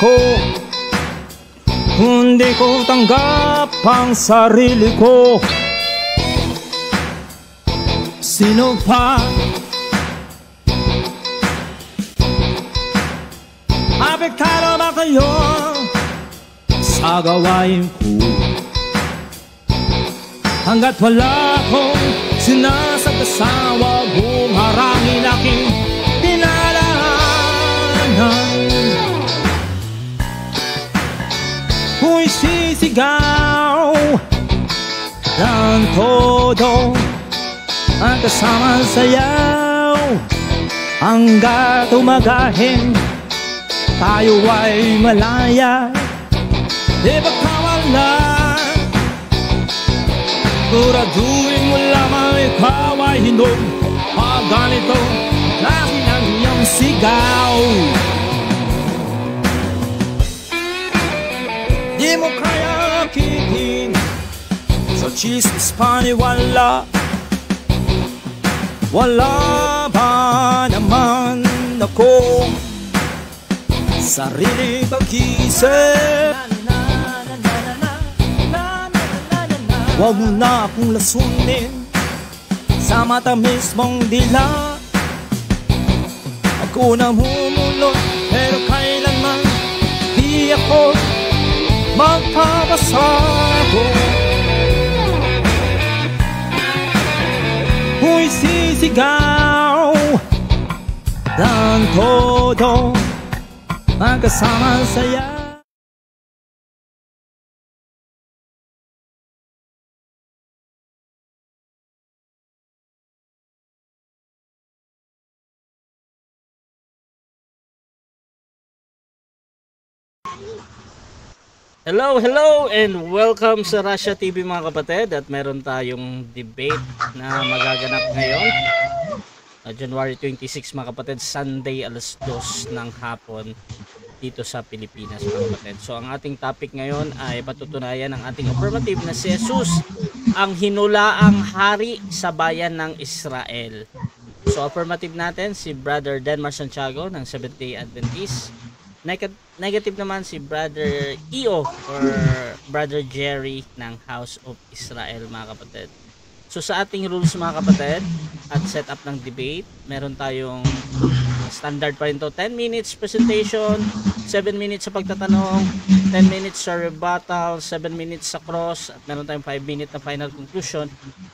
ko, hindi ko tanggap ang sarili ko. Sino pa apektado ba kayo sa gawain ko? Hanggat wala akong sinasagasawa, bumarangin aking dinadaanan. Huwag sisigaw ng todo ang kasama sayaw. Hanggat umagahin tayo ay malaya, di ba kawalan? Siguraduhin mo lamang ikaw ay hinog pag ganito klase ng iyong sigaw. Di mo kaya kikin sa chismis paniwala. Wala ba naman ako sarili pag-isip? Huwag mo na akong lasunin sa matamis mong dila. Ako na humulot pero kailanman di ako magpapasago. Huwag sisigaw ng todo ang kasama saya. Hello, hello, and welcome sa Russia TV mga kapatid. At meron tayong debate na magaganap ngayon, January 26 mga kapatid, Sunday alas 2 ng hapon dito sa Pilipinas mga kapatid. So ang ating topic ngayon ay patutunayan ng ating affirmative na si Jesus ang hinulaang hari sa bayan ng Israel. So affirmative natin si Brother Denmar Santiago ng Seventh-day Adventist. Negative naman si Brother Eo or Brother Jerry ng House of Israel mga kapatid. So sa ating rules mga kapatid at setup ng debate, meron tayong standard pa rin to, 10 minutes presentation, 7 minutes sa pagtatanong, 10 minutes sa rebuttal, 7 minutes sa cross, at meron tayong 5 minutes na final conclusion.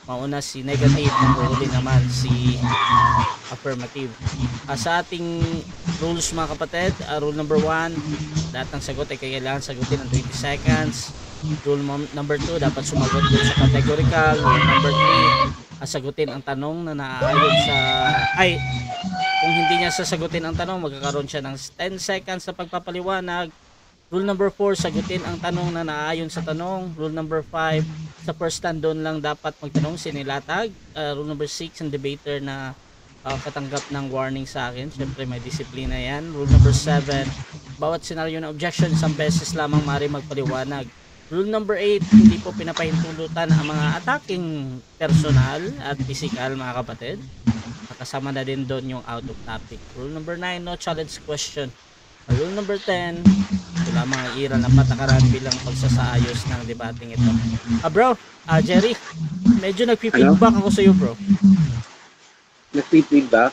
Mauna si negative, mahuli naman si affirmative. Sa ating rules mga kapatid, rule number 1, lahat ng sagot ay kailangan sagutin ng 20 seconds. Rule number 2, dapat sumagot din sa categorical. Rule number 3, sagutin ang tanong na naaayon sa kung hindi niya sasagutin ang tanong, magkakaroon siya ng 10 seconds sa pagpapaliwanag. Rule number 4, sagutin ang tanong na naaayon sa tanong. Rule number 5, sa first stand doon lang dapat magtanong, sinilatag. Rule number 6, ang debater na katanggap ng warning sa akin, syempre may disiplina yan. Rule number 7, bawat senaryo na objection isang beses lamang maaari magpaliwanag. Rule number 8, hindi po pinapahintulutan ang mga attacking personal at physical mga kapatid. Kasama na din doon yung out of topic. Rule number 9, no challenge question. Rule number 10, ito lamang ang iral na patakaran bilang pagsasaayos ng debating ito. Bro, Jerry, medyo nagpi-feedback ako sa iyo bro. Nagpi-feedback?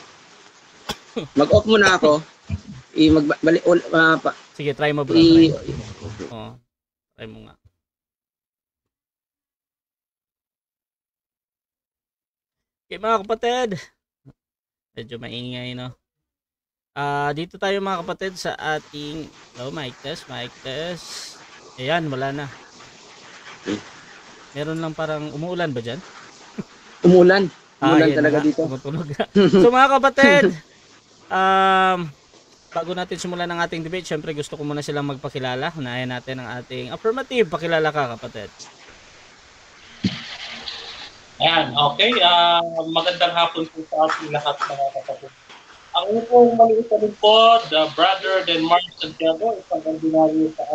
Mag-off muna ako. Sige, try mo bro. Try mo nga. Okay mga kapatid, medyo maingay no. Dito tayo mga kapatid sa ating mic test. Ayan, wala na. Meron lang parang umuulan ba dyan? Umulan talaga dito. So mga kapatid, bago natin simulan ng ating debate, syempre gusto ko muna silang magpakilala. Unahin natin ang ating affirmative. Pakilala ka kapatid. Ayan, okay. Magandang hapon po sa ating lahat mga kapatid. Ang pong maliit na lingkod, Brother Denmar Santiago, isang ordinaryo sa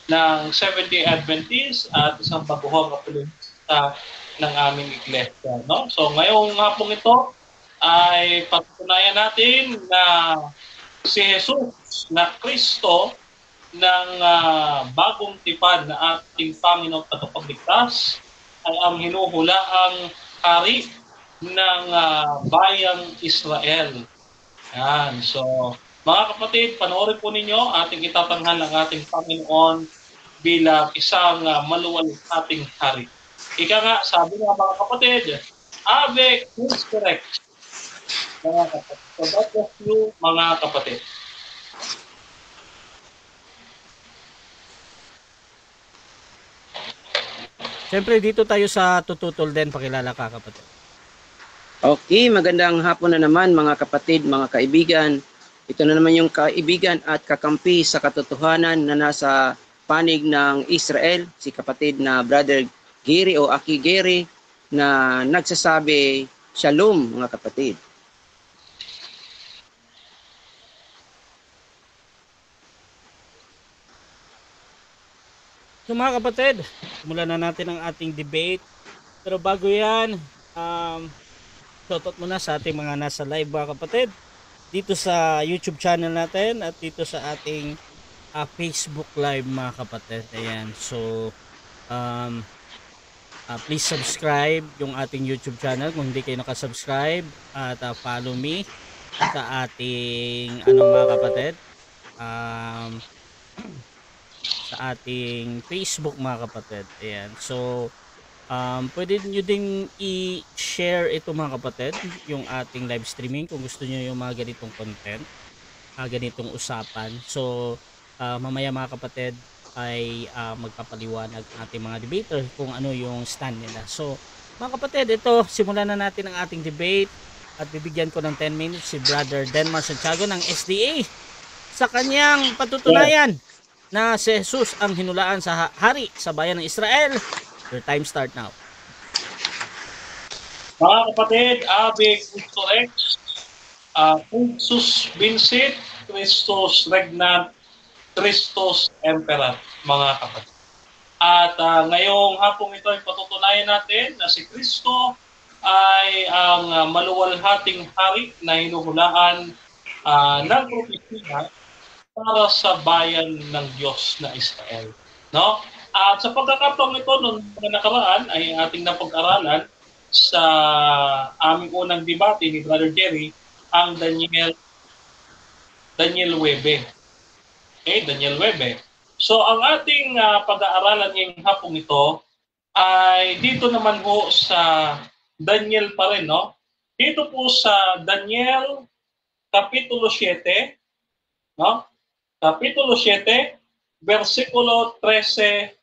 ng Seventh-day Adventist at isang baguhang apologista ng aming iglesia. No? So ngayong hapong ito ay patutunayan natin na si Jesus na Kristo ng bagong tipan na ating Panginoon Tagapagligtas ay ang hinuhulaang hari ng bayang Israel. Yan. So, mga kapatid, panoorin po ninyo ating itatanghal ang ating Panginoon bilang isang maluwalhating hari. Ika nga, sabi nga mga kapatid, Ave Christus Rex. Mga kapatid. So, God bless you, mga kapatid. Siyempre dito tayo sa tututol din, pakilala ka kapatid. Okay, magandang hapon na naman mga kapatid, mga kaibigan. Ito na naman yung kaibigan at kakampi sa katotohanan na nasa panig ng Israel, si kapatid na Brother Gary o Aki Gary na nagsasabi, Shalom mga kapatid. So mga kapatid, simulan na natin ang ating debate. Pero bago yan, shoutout muna sa ating mga nasa live mga kapatid. Dito sa YouTube channel natin at dito sa ating Facebook live mga kapatid. Ayan, so please subscribe yung ating YouTube channel kung hindi kayo nakasubscribe. At follow me sa ating mga kapatid. Sa ating Facebook mga kapatid. Ayan. So, pwede nyo ding i-share ito mga kapatid, yung ating live streaming kung gusto nyo yung mga ganitong content, ganitong usapan. So, mamaya mga kapatid ay magpapaliwanag ang ating mga debater kung ano yung stand nila. So, mga kapatid, ito, simulan na natin ang ating debate at bibigyan ko ng 10 minutes si Brother Denmar Santiago ng SDA sa kanyang patutunayan na si Jesus ang hinulaan sa hari sa bayan ng Israel. Your time start now. Mga kapatid, Ave Christus Rex, Christus Vincit, Christus Regnant, Christus Emperor, mga kapatid. At ngayong hapong ito ay patutunayan natin na si Kristo ay ang maluwalhating hari na hinuhulaan ng propesya para sa bayan ng Diyos na Israel. No? At sa pagkakataong ito, noong nakaraan ay ating napag-aralan sa aming unang debate ni Brother Jerry, ang Daniel Webe. Okay, Daniel Webe. So ang ating pag-aaralan ngayong hapong ito ay dito naman po sa Daniel pa rin, no? Dito po sa Daniel Kapitulo 7, no? Kapitulo 7, versikulo 13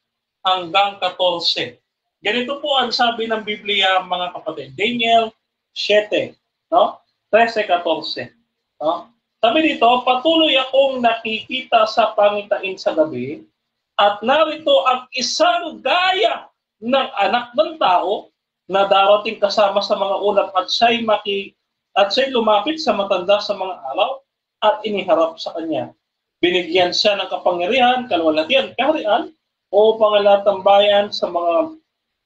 hanggang 14. Ganito po ang sabi ng Biblia, mga kapatid. Daniel 7, no? 13-14. No? Sabi dito, patuloy akong nakikita sa pangitain sa gabi at narito ang isang gaya ng anak ng tao na darating kasama sa mga ulap at siya'y lumapit sa matanda sa mga araw at iniharap sa kanya. Binigyan siya ng kapangyarihan, kaluwalhatian, kaharian, o pangalat ng bayan sa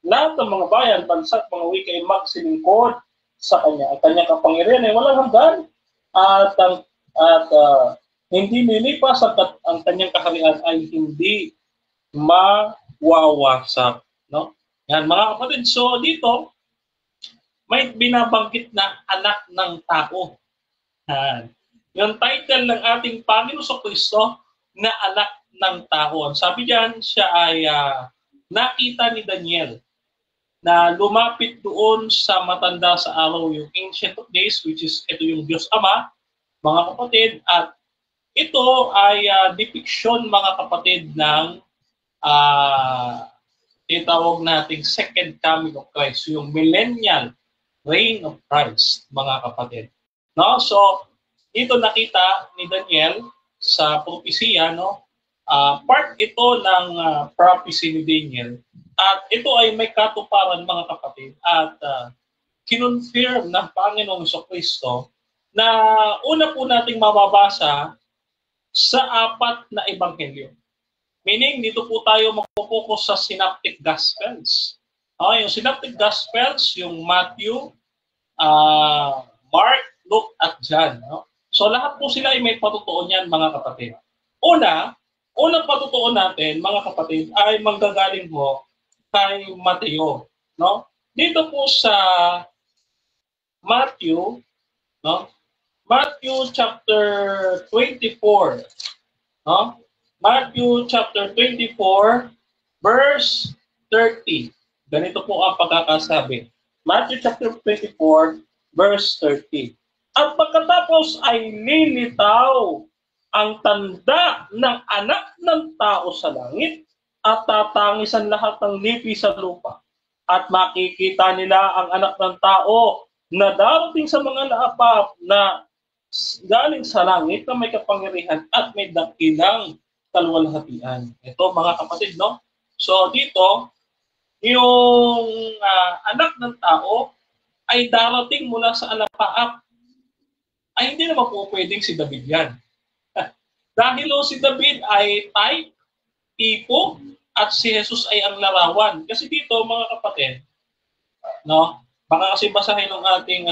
lahat ng mga bayan, bansa at mga wika ay magsilingkod sa kanya. Ang kanyang kapangyarihan ay walang hanggan at hindi lilipas at ang kanyang kaharian ay hindi mawawasak. No? Yan, mga kapatid, so dito, may binabanggit na anak ng tao. Yan. Yung title ng ating Panginoon Kristo na anak ng tao. Ang sabi diyan, siya ay nakita ni Daniel na lumapit doon sa matanda sa araw, yung Ancient of Days, which is ito yung Diyos Ama, mga kapatid, at ito ay depiction, mga kapatid, ng itawag nating second coming of Christ, yung millennial reign of Christ, mga kapatid. No? So, dito nakita ni Daniel sa propesya, no? Part ito ng prophecy ni Daniel. At ito ay may katuparan, mga kapatid. At kinonfirm ng Panginoong Kristo na una po nating mababasa sa 4 na ebanghelyo. Meaning, dito po tayo magpo-focus sa Synoptic Gospels. Yung Synoptic Gospels, yung Matthew, Mark, Luke, at John. No? So lahat po sila ay may patutuon yan, mga kapatid. Una, unang patutuon natin, mga kapatid, ay manggagaling mo kay Mateo, no? Dito po sa Matthew, no? Matthew chapter 24, no? Matthew chapter 24 verse 30. Ganito po ang pagkakasabi. Matthew chapter 24 verse 30. At pagkatapos ay lilitaw ang tanda ng anak ng tao sa langit at tatangisan lahat ng lipi sa lupa. At makikita nila ang anak ng tao na darating sa mga laapap na galing sa langit na may kapangyarihan at may dakilang kaluwalhatian. Ito mga kapatid, no? So dito, yung anak ng tao ay darating mula sa alapaap. Ay hindi naman po pwedeng si David yan. Dahil si David ay type, tipo, at si Jesus ay ang larawan. Kasi dito, mga kapatid, no? Baka kasi basahin ng ating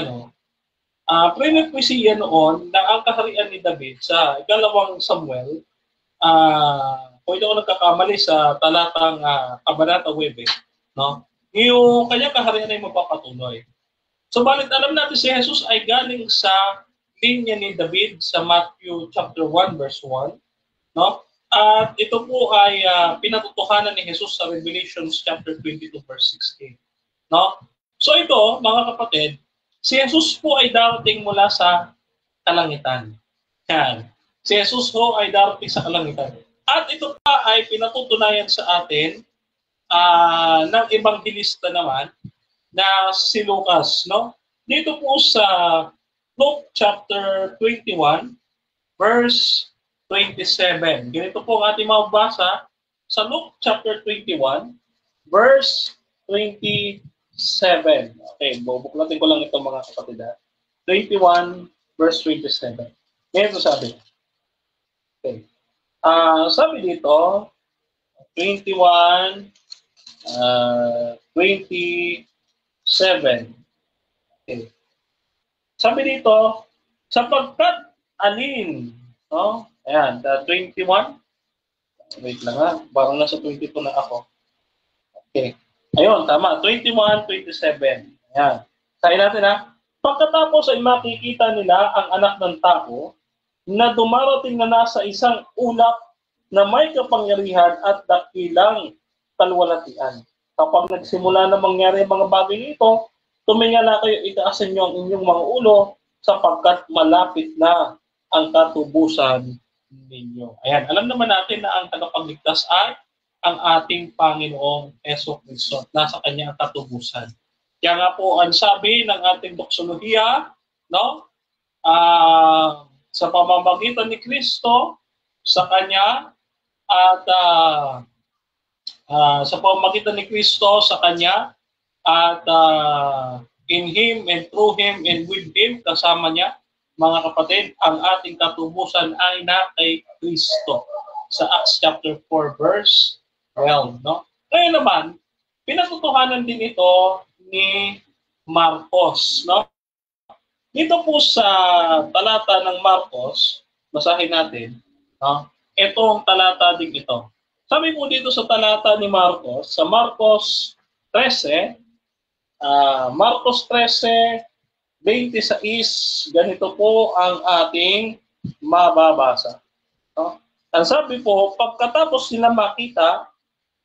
prerequisite noon na ang kaharian ni David sa ikalawang Samuel, kung hindi ako nagkakamali sa talatang Kabanata 9, no? Yung kanyang kaharian ay mapapatuloy. Subalit alam natin si Jesus ay galing sa linya ni David sa Matthew chapter 1 verse 1, no? At ito po ay pinatutuhanan ni Jesus sa Revelation chapter 22 verse 16, no? So ito, mga kapatid, si Jesus po ay darating mula sa kalangitan. Yan. Si Jesus po ay darating sa kalangitan. At ito pa ay pinatutunayan sa atin ng ebanghelista naman na si Lucas, no? Dito po sa Luke chapter 21 verse 27. Ganito po ang ating mababasa sa Luke chapter 21 verse 27. Okay, bubuklatin ko lang ito mga kapatid. 21 verse 27. Ganito sabi. Okay. Sabi dito 21 27. Okay. Sabi dito, sapagkat alin, no? Ayan, 21. Wait lang ha, parang nasa 22 na ako. Okay. Ayun, tama, 21, 27. Ayan. Sabi natin ha, pagkatapos ay makikita nila ang anak ng tao na dumarating na nasa isang ulap na may kapangyarihan at dakilang kaluwalhatian. Kapag nagsimula na mangyari ang mga bagay ito, tumingala kayo, itaasan niyo ang inyong mga ulo sapagkat malapit na ang katubusan ninyo. Ayan, alam naman natin na ang tagapagligtas ay ang ating Panginoong Jesucristo. Nasa kanya ang katubusan. Kaya nga po ang sabi ng ating doksolohiya, no? Sa pamamagitan ni Kristo sa kanya at sa pamamagitan ni Kristo sa kanya at in Him and through Him and with Him, kasama niya, mga kapatid, ang ating katubusan ay na kay Kristo. Sa Acts chapter 4 verse 12. No? Ngayon naman, pinatutuhanan din ito ni Marcos. No? Dito po sa talata ng Marcos, basahin natin, no? Itong talata din ito. Sabi po dito sa talata ni Marcos, sa Marcos 13, Marcos 13, 26, ganito po ang ating mababasa. No? Ang sabi po, pagkatapos nila makita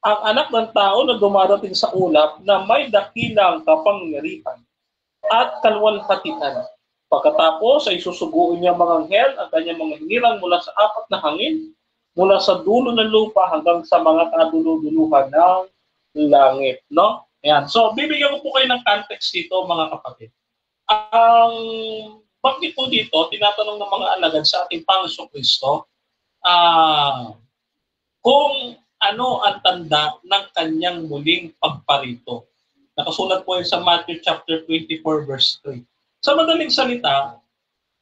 ang anak ng tao na dumarating sa ulap na may dakilang kapangyarihan at kaluwalhatian. Pagkatapos ay susuguin niya mga anghel ang kanyang mga hinirang mula sa apat na hangin, mula sa dulo ng lupa hanggang sa mga kaduluduluhan ng langit. No? Ayan. So, bibigyan ko po kayo ng context dito, mga kapatid. Ang bakit po dito, tinatanong ng mga alagad sa ating Panginoong Kristo, kung ano ang tanda ng kanyang muling pagparito. Nakasulat po yun sa Matthew chapter 24 verse 3. Sa madaling salita,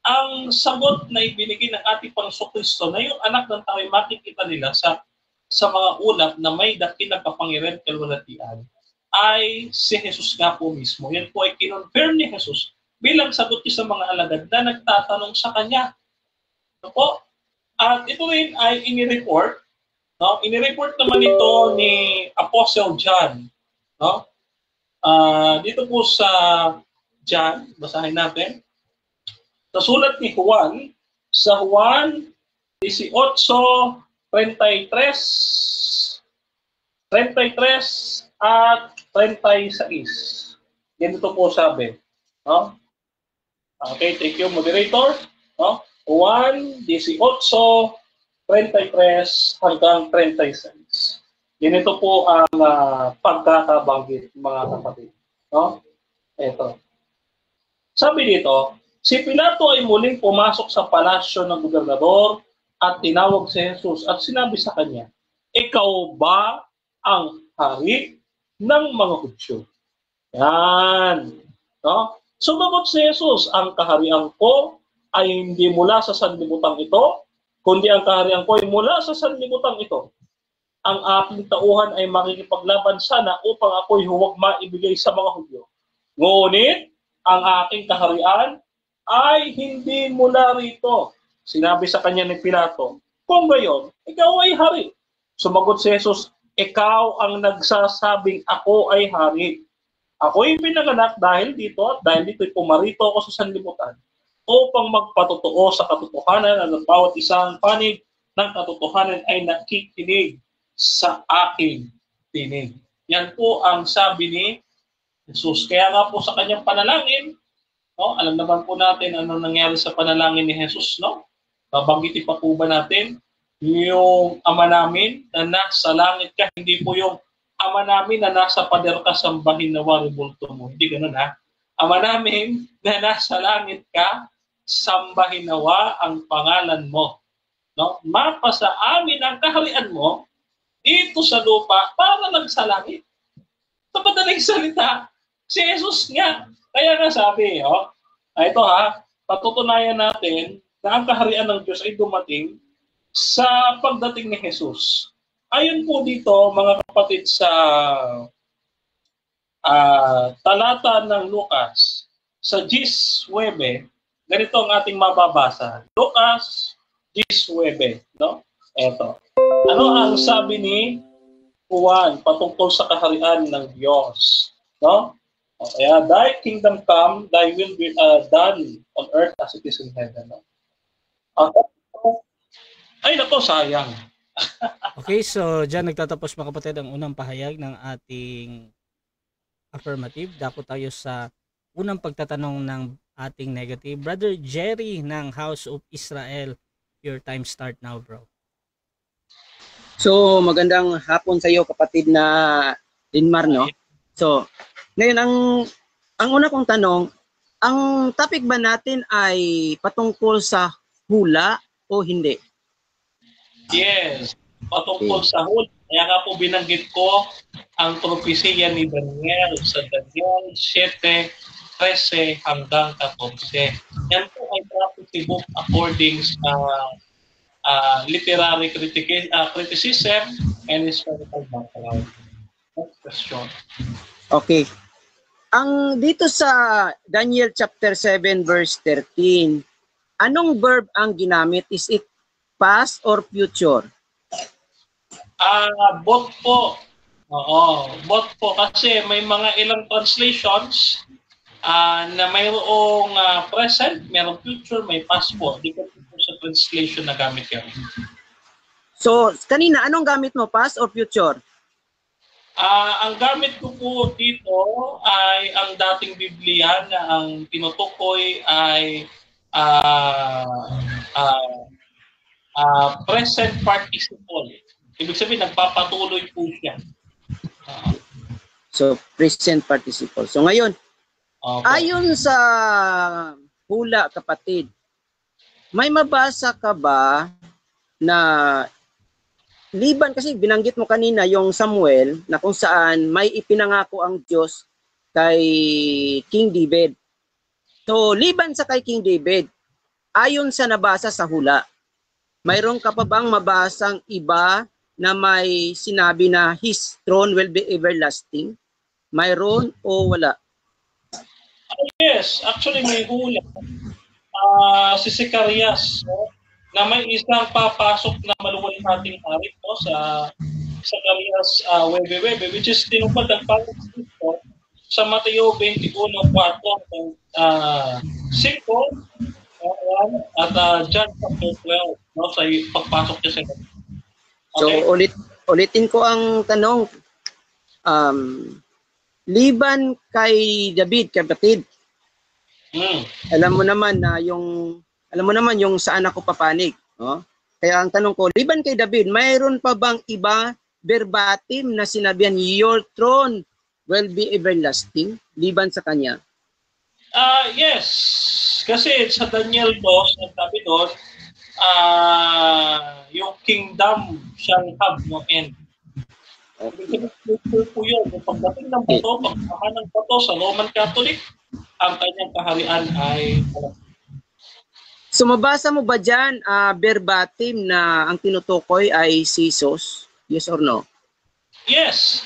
ang sagot na ibinigay ng ating Panginoong Kristo na yung anak ng tao ay makikita nila sa mga ulap na may dakilang kapangyarihan kaluwalhatian ay si Jesus nga po mismo. Yan po ay kinonfirm ni Jesus bilang sagot niya sa mga alagad na nagtatanong sa kanya. Ano po? At ito rin ay inireport No? Inireport naman ito ni Apostle John. No? Dito po sa John, basahin natin. Sa sulat ni Juan, sa Juan 18:33 at 36. Ganito po sabi. No? Okay, thank you, moderator. No? Juan 18:33 hanggang 36. Ganito po ang pagkakabanggit, mga kapatid. No? Ito. Sabi dito, si Pilato ay muling pumasok sa palasyo ng gobernador at tinawag si Jesus at sinabi sa kanya, "Ikaw ba ang hari ng mga Hudyo?" Yan. No? Sumagot si Jesus, "Ang kaharian ko ay hindi mula sa sanlibutan ito, kundi ang kaharian ko ay mula sa sanlibutan ito. Ang aking tauhan ay makikipaglaban sana upang ako'y huwag maibigay sa mga Hudyo. Ngunit, ang aking kaharian ay hindi mula rito." Sinabi sa kanya ni Pilato, "Kung gayon, ikaw ay hari." Sumagot si Jesus, "Ikaw ang nagsasabing ako ay hari. Ako'y pinanganak dahil dito at dahil dito'y pumarito ako sa sanlibutan upang magpatotoo sa katotohanan at ang bawat isang panig ng katotohanan ay nakikinig sa aking tinig." Yan po ang sabi ni Jesus. Kaya nga po sa kanyang panalangin, no, alam naman po natin ano nangyari sa panalangin ni Jesus, no? Babanggitin pa po ba natin yung Ama namin na nasa langit ka, hindi po yung Ama namin na nasa pader ka, sambahin nawa rebulto mo. Hindi ganun, ha? Ama namin na nasa langit ka, sambahin nawa ang pangalan mo. No? Mapasa amin ang kaharian mo dito sa lupa para lang sa langit. Sa madaling salita, si Jesus nga. Kaya nga sabi, ito ha, patutunayan natin na ang kaharian ng Diyos ay dumating sa pagdating ni Jesus. Ayon po dito, mga kapatid, sa talata ng Lucas, sa 19, ganito ang ating mababasa. Lucas 19, no? Eto. Ano ang sabi ni Juan patungkol sa kaharian ng Diyos? No? Kaya, thy kingdom come, thy will be done on earth as it is in heaven. No? Ay, nako, sayang. Okay, so dyan nagtatapos mga kapatid ang unang pahayag ng ating affirmative. Dako tayo sa unang pagtatanong ng ating negative. Brother Jerry ng House of Israel, your time start now, bro. So, magandang hapon sa iyo, kapatid na Linmar, no? So, ngayon ang una kong tanong, ang topic ba natin ay patungkol sa hula o hindi? Yes, patungkol sa hula. Kaya nga po binanggit ko ang propesiya ni Daniel sa Daniel 7:13 hanggang 14. Yan po ay prophecy book according sa literary criticism and historical background. Next question. Okay. Ang dito sa Daniel chapter 7 verse 13, anong verb ang ginamit? Is it past or future? Both po. Oo, both po kasi may mga ilang translations na mayroong present, mayroong future, may past po. Di ko po sa translation na gamit yan. So, kanina, anong gamit mo? Past or future? Ang gamit ko po dito ay ang dating Biblia na ang tinutukoy ay present participle. Ibig sabihin, nagpapatuloy po siya. So, present participle. So, ngayon, ayon sa hula, kapatid, may mabasa ka ba na liban, kasi binanggit mo kanina yung Samuel na kung saan may ipinangako ang Diyos kay King David. So, liban sa kay King David, ayon sa nabasa sa hula, mayroon ka pa bang mabasang iba na may sinabi na his throne will be everlasting? Mayroon o wala? Yes, actually may hula. Si Zacarias, no? na may isang papasok na maluwalhating hari po sa Zacarias Webe, which is tinupad ang pag-Kristo sa Mateo 21:4 5 at John chapter 12 no, sa pagpasok niya sa okay? So ulitin ko ang tanong. Liban kay David, kapatid. Alam mo naman yung saan ako papanig, no? Kaya ang tanong ko, liban kay David, mayroon pa bang iba verbatim na sinabihan, your throne will be everlasting, liban sa kanya? Yes. Kasi sa Daniel 2, nagsabi doon, yung kingdom shall have no end. Okay. Po yun. Yung pagdating ng bato, pagkakahan ng bato sa Roman Catholic, ang kanyang kaharian ay So mabasa mo ba dyan, verbatim na ang tinutukoy ay si Jesus? Yes or no? Yes.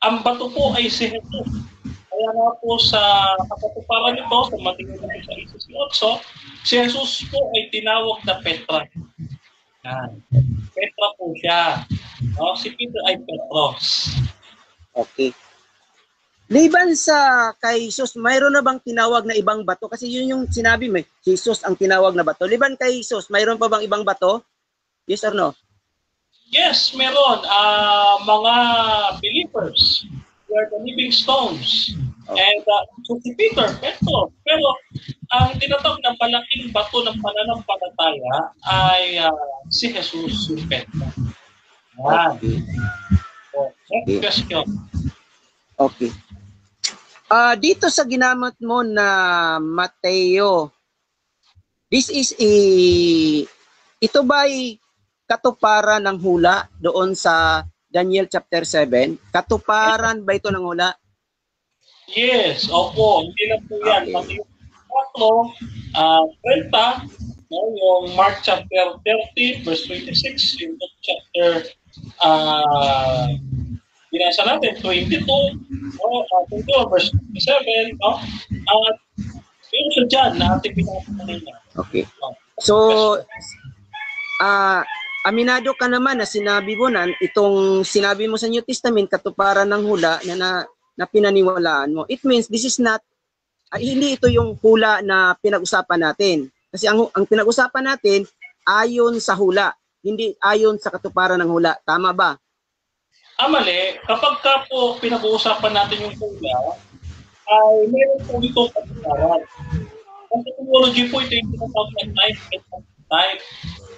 Ang bato po ay si Jesus. Kaya nga po sa kapatuparan nito, sa Mateo 16:8, si Jesus po ay tinawag na Petra. Yan. Petra po siya. No? Si Peter ay Petros. Okay. Liban sa kay Jesus, mayroon na bang tinawag na ibang bato? Kasi yun yung sinabi mo, Jesus ang tinawag na bato. Liban kay Jesus, mayroon pa bang ibang bato? Yes or no? Yes, meron. Mga believers, they are the living stones. Okay. And so si Peter, Petro. Pero ang tinatawag na malaking bato ng pananampalataya ay si Jesus, si Petro. Okay. So, next question. Okay. Dito sa ginamit mo na Mateo, ito ba'y katuparan ng hula doon sa Daniel chapter 7? Katuparan ba ito ng hula? Yes, opo. Hindi lang po yan. Okay. Mateo 4, 30, no, yung Mark chapter 30, verse 26, yung chapter binasa natin, 22, no, 22, verse 27, no? Yung sa dyan na ating binasa kanina. Okay. So, aminado ka naman na sinabi mo na itong sinabi mo sa New Testament, katuparan ng hula na pinaniwalaan mo. It means this is not, hindi ito yung hula na pinag-usapan natin. Kasi ang pinag-usapan natin, ayon sa hula, hindi ayon sa katuparan ng hula. Tama ba? Mali. Kapag ka po pinag-uusapan natin yung hula, ay meron po itong katuparan. Ang technology po ito yung tinatawag na type,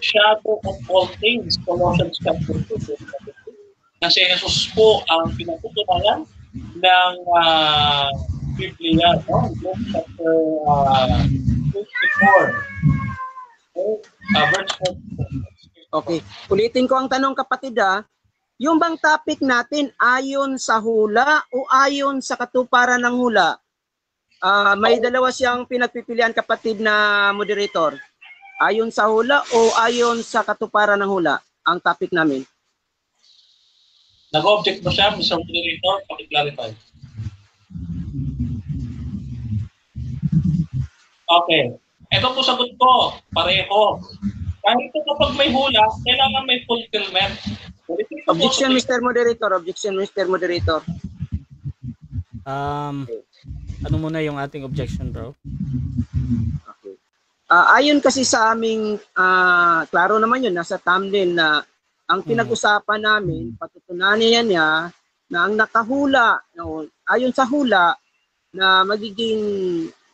shadow of all things, Colossians chapter 2. Na si Jesus po ang pinatutunayan ng Biblia, no? Luke chapter 54. Verse 4. Okay. Ulitin ko ang tanong, kapatid, yung bang topic natin ayon sa hula o ayon sa katuparan ng hula? May dalawa siyang pinagpipilian, kapatid na moderator. Ayon sa hula o ayon sa katuparan ng hula ang topic namin? Nag-object ba siya, Mr. Moderator? Paki-clarify. Okay. Ito po sagot ko. Pareho. Kahit kapag may hula, kailangan may fulfillment. Objection, Mr. Moderator. Objection, Mr. Moderator. Ano muna yung ating objection, bro? Okay. Ayon kasi sa aming, klaro naman yun, nasa thumbnail na ang pinag-usapan namin, patutunayan niya na ang nakahula, ayon sa hula, na magiging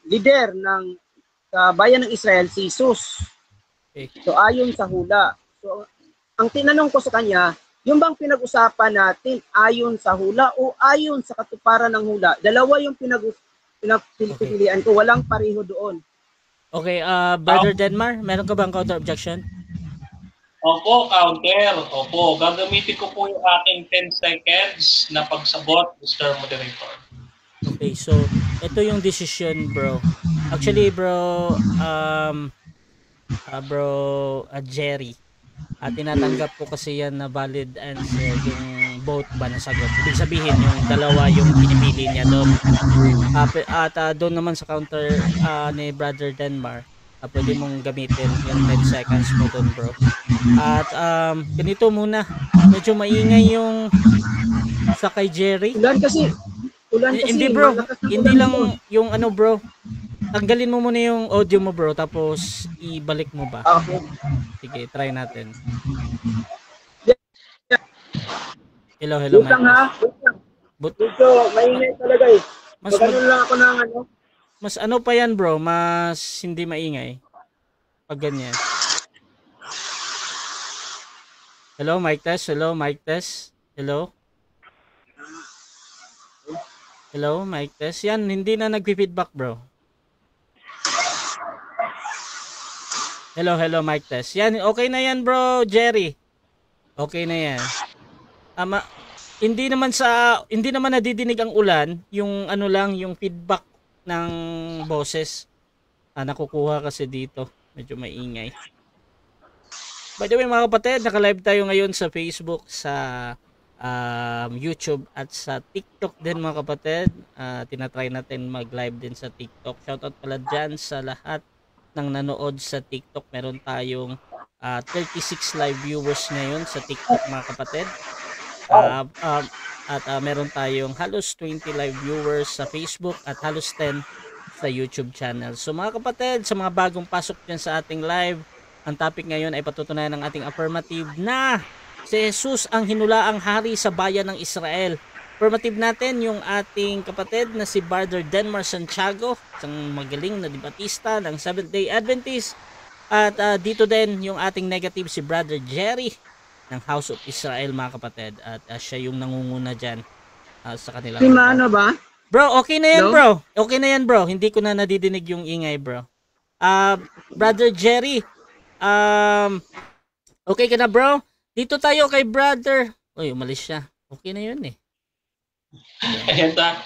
leader ng bayan ng Israel, si Jesus. Okay. So ayon sa hula. So ang tinanong ko sa kanya, yung bang pinag-usapan natin ayon sa hula o ayon sa katuparan ng hula? Dalawa yung pinagpipilian ko, walang pareho doon. Okay, Brother Denmar, meron ka bang counter objection? Opo, counter. Opo, gagamitin ko po yung aking 10 seconds na pagsagot, Mr. Moderator. Okay, so ito yung decision, bro. Actually, bro, Jerry, tinatanggap ko kasi yan na valid answer yung both ba na sagot. Ibig sabihin yung dalawa yung pinipili niya doon. At doon naman sa counter ni Brother Denmar, pwede mong gamitin yung 10 seconds mo dun, bro. At ganito muna, medyo maingay yung sa kay Jerry. Ulan kasi. Hindi bro, malakas na hindi ulan lang po. yung ano bro. Tanggalin mo muna yung audio mo bro, tapos ibalik mo ba? Okay. Sige, try natin. Hello, Wait lang Mike. ha. Wait lang. But, Medyo maingay talaga eh. mas, Ganun lang ako ng ano. mas ano pa yan bro, mas hindi maingay. Pag ganyan. Hello, mic test. Hello, mic test. Hello. Hello, mic test. Yan, hindi na nagpi-feedback bro. Hello, mic test. Yan, okay na yan bro, Jerry. Okay na yan. Hindi naman nadidinig ang ulan, yung ano lang, yung feedback ng boses. Nakukuha kasi dito. Medyo maingay. By the way mga kapatid, naka-live tayo ngayon sa Facebook, sa YouTube at sa TikTok din mga kapatid. Tinatry natin mag-live din sa TikTok. Shoutout pala dyan sa lahat ng nanood sa TikTok. Meron tayong 36 live viewers ngayon sa TikTok mga kapatid. At meron tayong halos 20 live viewers sa Facebook at halos 10 sa YouTube channel. So mga kapatid, sa mga bagong pasok dyan sa ating live, ang topic ngayon ay patutunayan ng ating affirmative na si Jesus ang hinulaang hari sa bayan ng Israel. Affirmative natin yung ating kapatid na si Brother Denmar Santiago, isang magaling na debatista ng Seventh-day Adventist. At dito din yung ating negative si Brother Jerry ng House of Israel mga kapatid. At siya yung nangunguna dyan sa kanila. Si Mano ba? Bro, okay na yan Hello? bro. Okay na yan bro. Hindi ko na nadidinig yung ingay bro. Brother Jerry, okay ka na bro? Dito tayo kay brother. Uy, umalis siya. Okay na yun eh. Ayan ta.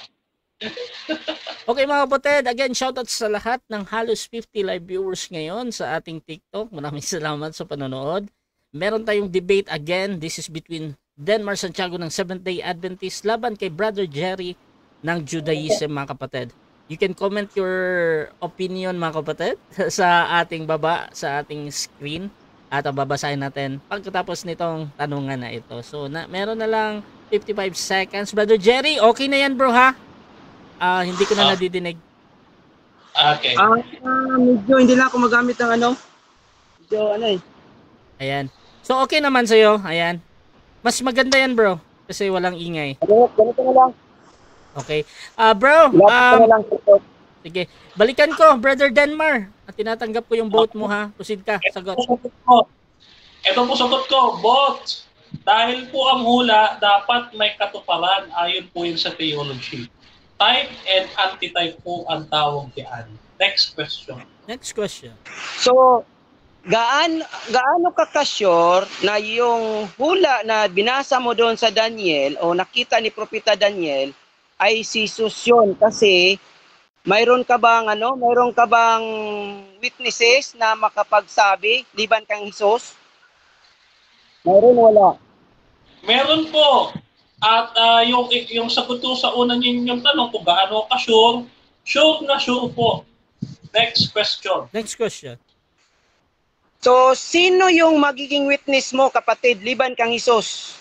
Okay mga kapatid, again shoutout sa lahat ng halos 50 live viewers ngayon sa ating TikTok. Maraming salamat sa panonood. Meron tayong debate again. This is between Denmar Santiago ng Seventh-day Adventist laban kay Brother Jerry ng Judaism mga kapatid. You can comment your opinion mga kapatid sa ating baba, sa ating screen. At babasahin natin pagkatapos nitong tanungan na ito. So, meron na lang 55 seconds. Brother Jerry, okay na yan bro ha? Hindi ko na nadidinig. Okay. Medyo hindi lang ako magamit ng ano. Medyo ano eh. Ayan. So, okay naman sa'yo. Ayan. Mas maganda yan bro. Kasi walang ingay. Ganito na lang. Okay. Bro, Lapit na lang. sige. Balikan ko, Brother Denmar. At tinatanggap ko yung vote mo ha. Proceed ka. Sagot. Ito po sagot ko, bot. Dahil po ang hula, dapat may katuparan ayon po yun sa theology. Type and anti-type po ang tawag diyan. Next question. Next question. So, gaano ka ka-sure na yung hula na binasa mo doon sa Daniel o nakita ni Propeta Daniel ay si Jesus yun? Kasi mayroon ka bang witnesses na makapagsabi liban kang Jesus? Mayroon, wala. Meron po. At yung sagot ko sa una ninyong tanong kung gaano ka sure, sure na sure po. Next question. Next question. So, sino yung magiging witness mo, kapatid, liban kang Jesus?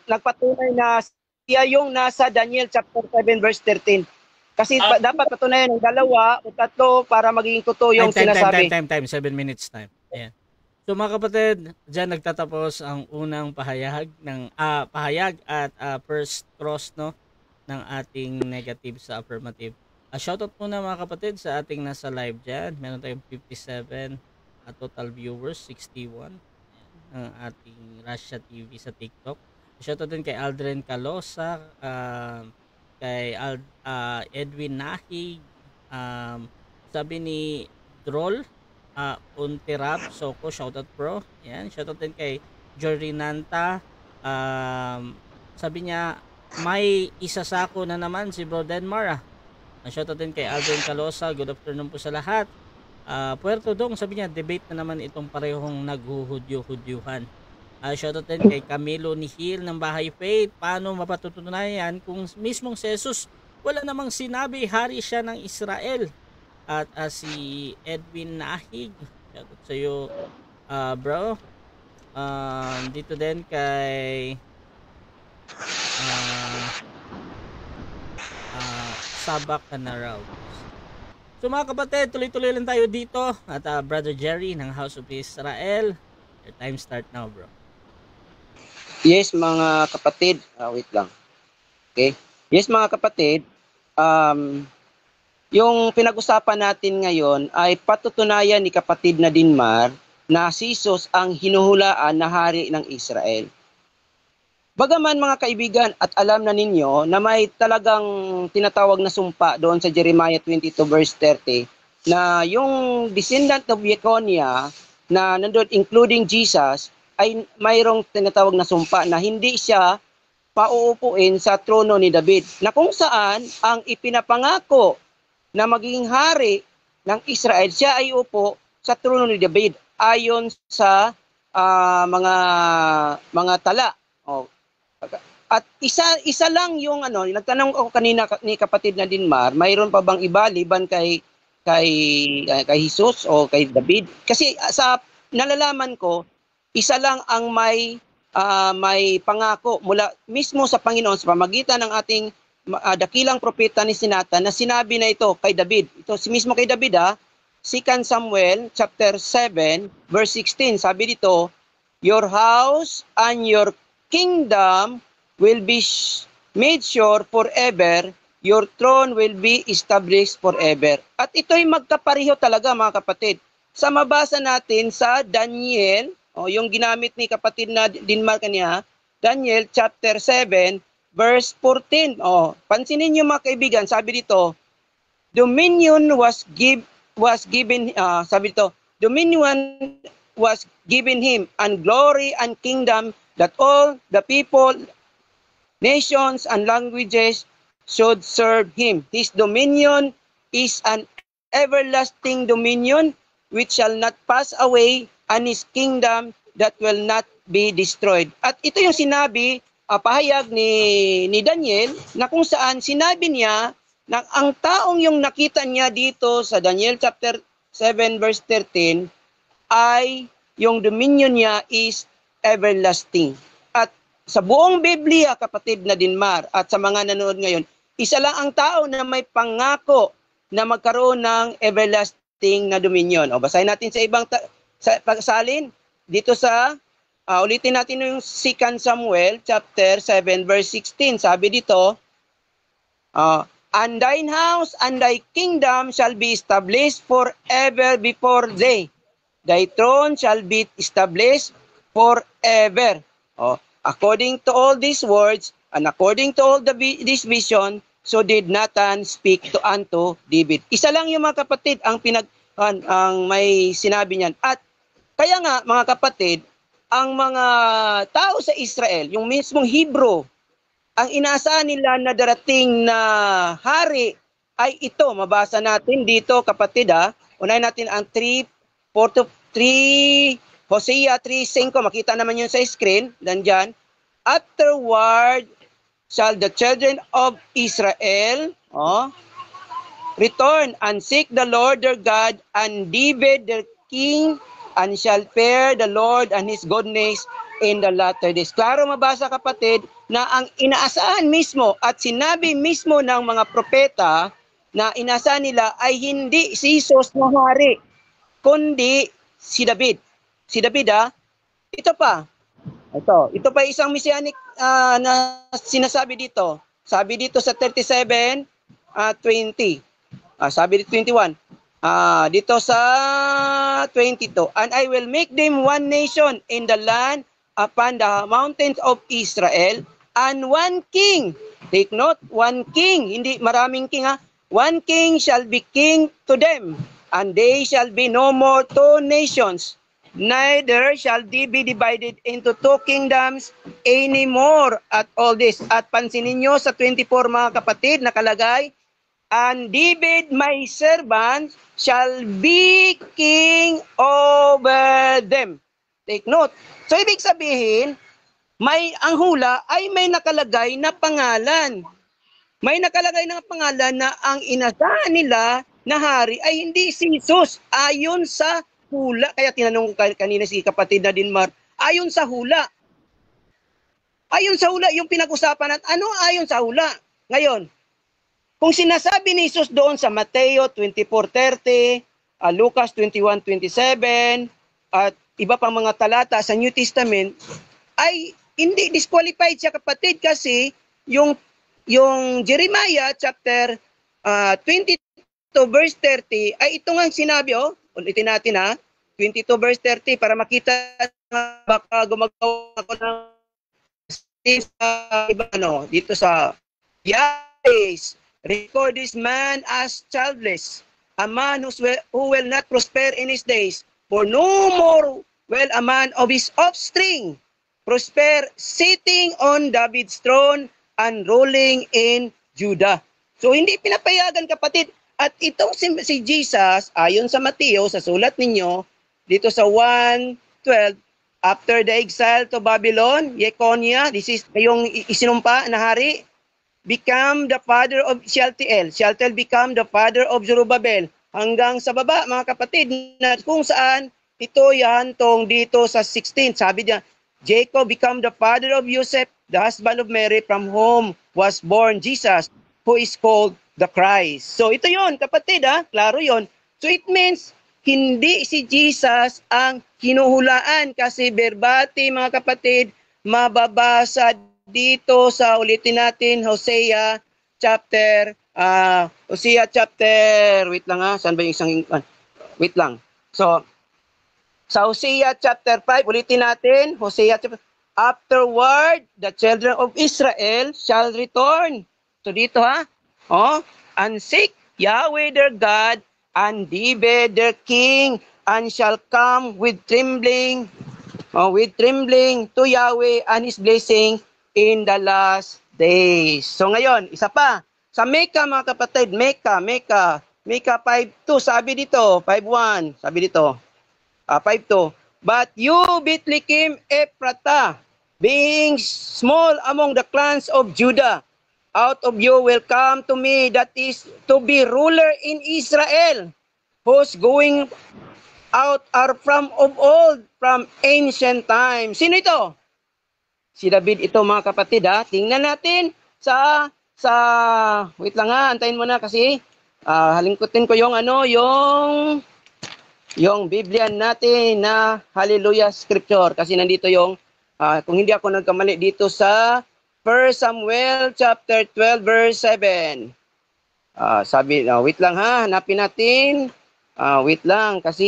Nagpatunay na siya yung nasa Daniel chapter 7 verse 13. Kasi dapat patunayan ng 2 o 3 para magiging totoo yung sinasabi. Time. 7 minutes time. Ayan. So mga kapatid, dyan nagtatapos ang unang pahayag at first cross no ng ating negative sa affirmative. Shoutout muna mga kapatid sa ating nasa live dyan. Meron tayong 57 total viewers, 61 ng ating Russia TV sa TikTok. Shoutout din kay Aldrin Calosa, kay Edwin Nahig, sabi ni Droll, Unterab Soko, shoutout bro. Yan, shoutout din kay Jorinanta. Sabi niya, may isasako na naman si Bro Denmar. Shoutout din kay Aldrin Calosa. Good afternoon po sa lahat. Puerto Dong, sabi niya, debate na naman itong parehong naghuhudyo-hudyuhan. Shoutout din kay Camilo Nihil ng Bahay Faith. Paano mapatutunayan kung mismong si Jesus wala namang sinabi hari siya ng Israel? At si Edwin Nahig, shoutout sa iyo, bro. Dito din kay Sabak Kanaraw. So mga kapatid, tuloy-tuloy lang tayo dito. At Brother Jerry ng House of Israel, your time start now, bro. Yes, mga kapatid. Wait lang. Okay. Yes, mga kapatid. Yung pinag-usapan natin ngayon ay patutunayan ni kapatid na Dinmar na si Jesus ang hinuhulaan na hari ng Israel. Bagaman mga kaibigan, at alam na ninyo na may talagang tinatawag na sumpa doon sa Jeremiah 22 verse 30 na yung descendant of Jeconiah na nandun including Jesus ay mayroong tinatawag na sumpa na hindi siya pauupuin sa trono ni David, na kung saan ang ipinapangako na magiging hari ng Israel, siya ay upo sa trono ni David ayon sa mga tala. At isa lang yung nagtanong ako kanina ni kapatid na Dinmar, mayroon pa bang iba liban kay Jesus o kay David? Kasi sa nalalaman ko, isa lang ang may pangako mula mismo sa Panginoon sa pamagitan ng ating dakilang propeta ni Sinatan na sinabi na ito kay David. Ito si mismo kay David 2 Samuel chapter 7 verse 16. Sabi dito, "Your house and your kingdom will be made sure forever, your throne will be established forever." At ito'y magkapareho talaga mga kapatid. Sa mabasa natin sa Daniel, yung ginamit ni kapatid na Dinmar kanya, Daniel chapter 7 verse 14. Pansinin niyo mga kaibigan, sabi dito, dominion was given, sabi dito, dominion was given him, and glory and kingdom, that all the people, nations, and languages should serve him. His dominion is an everlasting dominion which shall not pass away, and his kingdom that will not be destroyed. At ito yung sinabi, pahayag ni Daniel, na kung saan sinabi niya na ang taong yung nakita niya dito sa Daniel chapter 7 verse 13 ay yung dominion niya is everlasting. At sa buong Biblia, kapatid na Dinmar, at sa mga nanonood ngayon, isa lang ang tao na may pangako na magkaroon ng everlasting na dominion. Basahin natin sa ibang pagsalin dito sa ulitin natin yung 2 Samuel chapter 7 verse 16. Sabi dito, "And thine house and thy kingdom shall be established forever before thee. Thy throne shall be established forever." According to all these words and according to all this vision, so did Nathan speak unto David. Isa lang yung mga kapatid ang may sinabi niyan. At kaya nga mga kapatid, ang mga tao sa Israel, yung mismong Hebrew, ang inaasahan nila na darating na hari ay ito. Mabasa natin dito kapatid Unahin natin ang 3 Hosea 3:5, makita naman yun sa screen, nandyan. "Afterward shall the children of Israel return and seek the Lord their God, and David their king, and shall fear the Lord and his goodness in the latter days." Klaro mabasa kapatid na ang inaasahan mismo at sinabi mismo ng mga propeta na inaasahan nila ay hindi si Jesus na hari, kundi si David. Si David ito pa isang messianic na sinasabi dito. Sabi dito sa 37:20. Sabi dito 21. Dito sa 22. "And I will make them one nation in the land upon the mountains of Israel, and one king." Take note, one king, hindi maraming king "One king shall be king to them, and they shall be no more two nations. Neither shall they be divided into two kingdoms anymore." At all this. At pansinin nyo sa 24 mga kapatid, nakalagay, "And David my servant shall be king over them." Take note. So ibig sabihin, ang hula ay may nakalagay na pangalan. May nakalagay na pangalan na ang inasahan nila na hari ay hindi si Jesus ayon sa hula. Kaya tinanong ko kanina si kapatid na Dinmar, ayon sa hula. Ayon sa hula, yung pinag-usapan natin, ano ayon sa hula? Ngayon, kung sinasabi ni Jesus doon sa Mateo 24:30, Lucas 21:27, at iba pang mga talata sa New Testament, ay hindi disqualified siya kapatid kasi yung Jeremiah chapter 22 verse 30 ay ito nga sinabi, ulitin natin 22 verse 30 para makita baka gumagawa ako ng dito sa yes, record this man as childless, a man who will not prosper in his days, for no more will a man of his offspring prosper, sitting on David's throne and ruling in Judah. So hindi pinapayagan kapatid. At itong si Jesus, ayon sa Mateo, sa sulat ninyo, dito sa 1:12, after the exile to Babylon, Jeconiah, this is yung isinumpa na hari, become the father of Shealtiel. Shealtiel become the father of Zerubbabel. Hanggang sa baba, mga kapatid, na kung saan ito yantong dito sa 16. Sabi niya, Jacob become the father of Joseph, the husband of Mary, from whom was born Jesus, who is called the Christ. So ito yon kapatid, klaro yon. So it means, hindi si Jesus ang hinuhulaan kasi verbati mga kapatid, mababasa dito sa ulitin natin Hosea chapter wait lang saan ba yung isang wait lang. So sa Hosea chapter 5 ulitin natin Hosea chapter, afterward the children of Israel shall return. So dito and seek Yahweh their God and David their king, and shall come with trembling to Yahweh and his blessing in the last days. So ngayon, isa pa, sa Micah mga kapatid, Micah 5:2, sabi dito, 5:1, sabi dito, 5:2, but you Bethlehem Ephratah, being small among the clans of Judah, out of you will come to me that is to be ruler in Israel, whose going out are from of old, from ancient times. Sino ito? Si David ito mga kapatid Tingnan natin sa wait lang antayin mo na kasi halingkutin ko yung yung Biblia natin na Hallelujah Scripture kasi nandito yung kung hindi ako nagkamali dito sa 1 Samuel chapter 12 verse 7. Sabi, wait lang hanapin natin. Wait lang kasi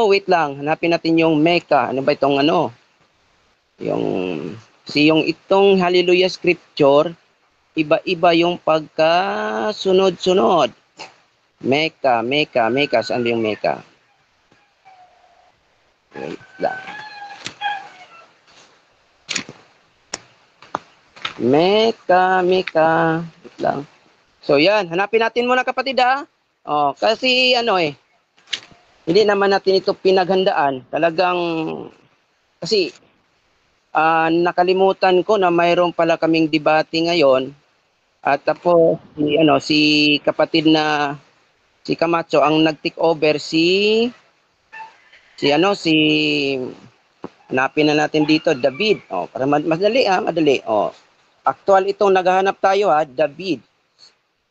wait lang, hanapin natin yung Micah. Ano ba itong yung itong Hallelujah Scripture, iba-iba yung pagkasunod-sunod. Micah, saan ba yung Micah? Wait lang. Micah, wait lang. So yan, hanapin natin muna kapatid kasi hindi naman natin ito pinaghandaan. Talagang kasi nakalimutan ko na mayroon pala kaming debate ngayon. At tapos si kapatid na si Camacho ang nag-take over si hanapin na natin dito David. Para madali madali. Actual itong naghahanap tayo David.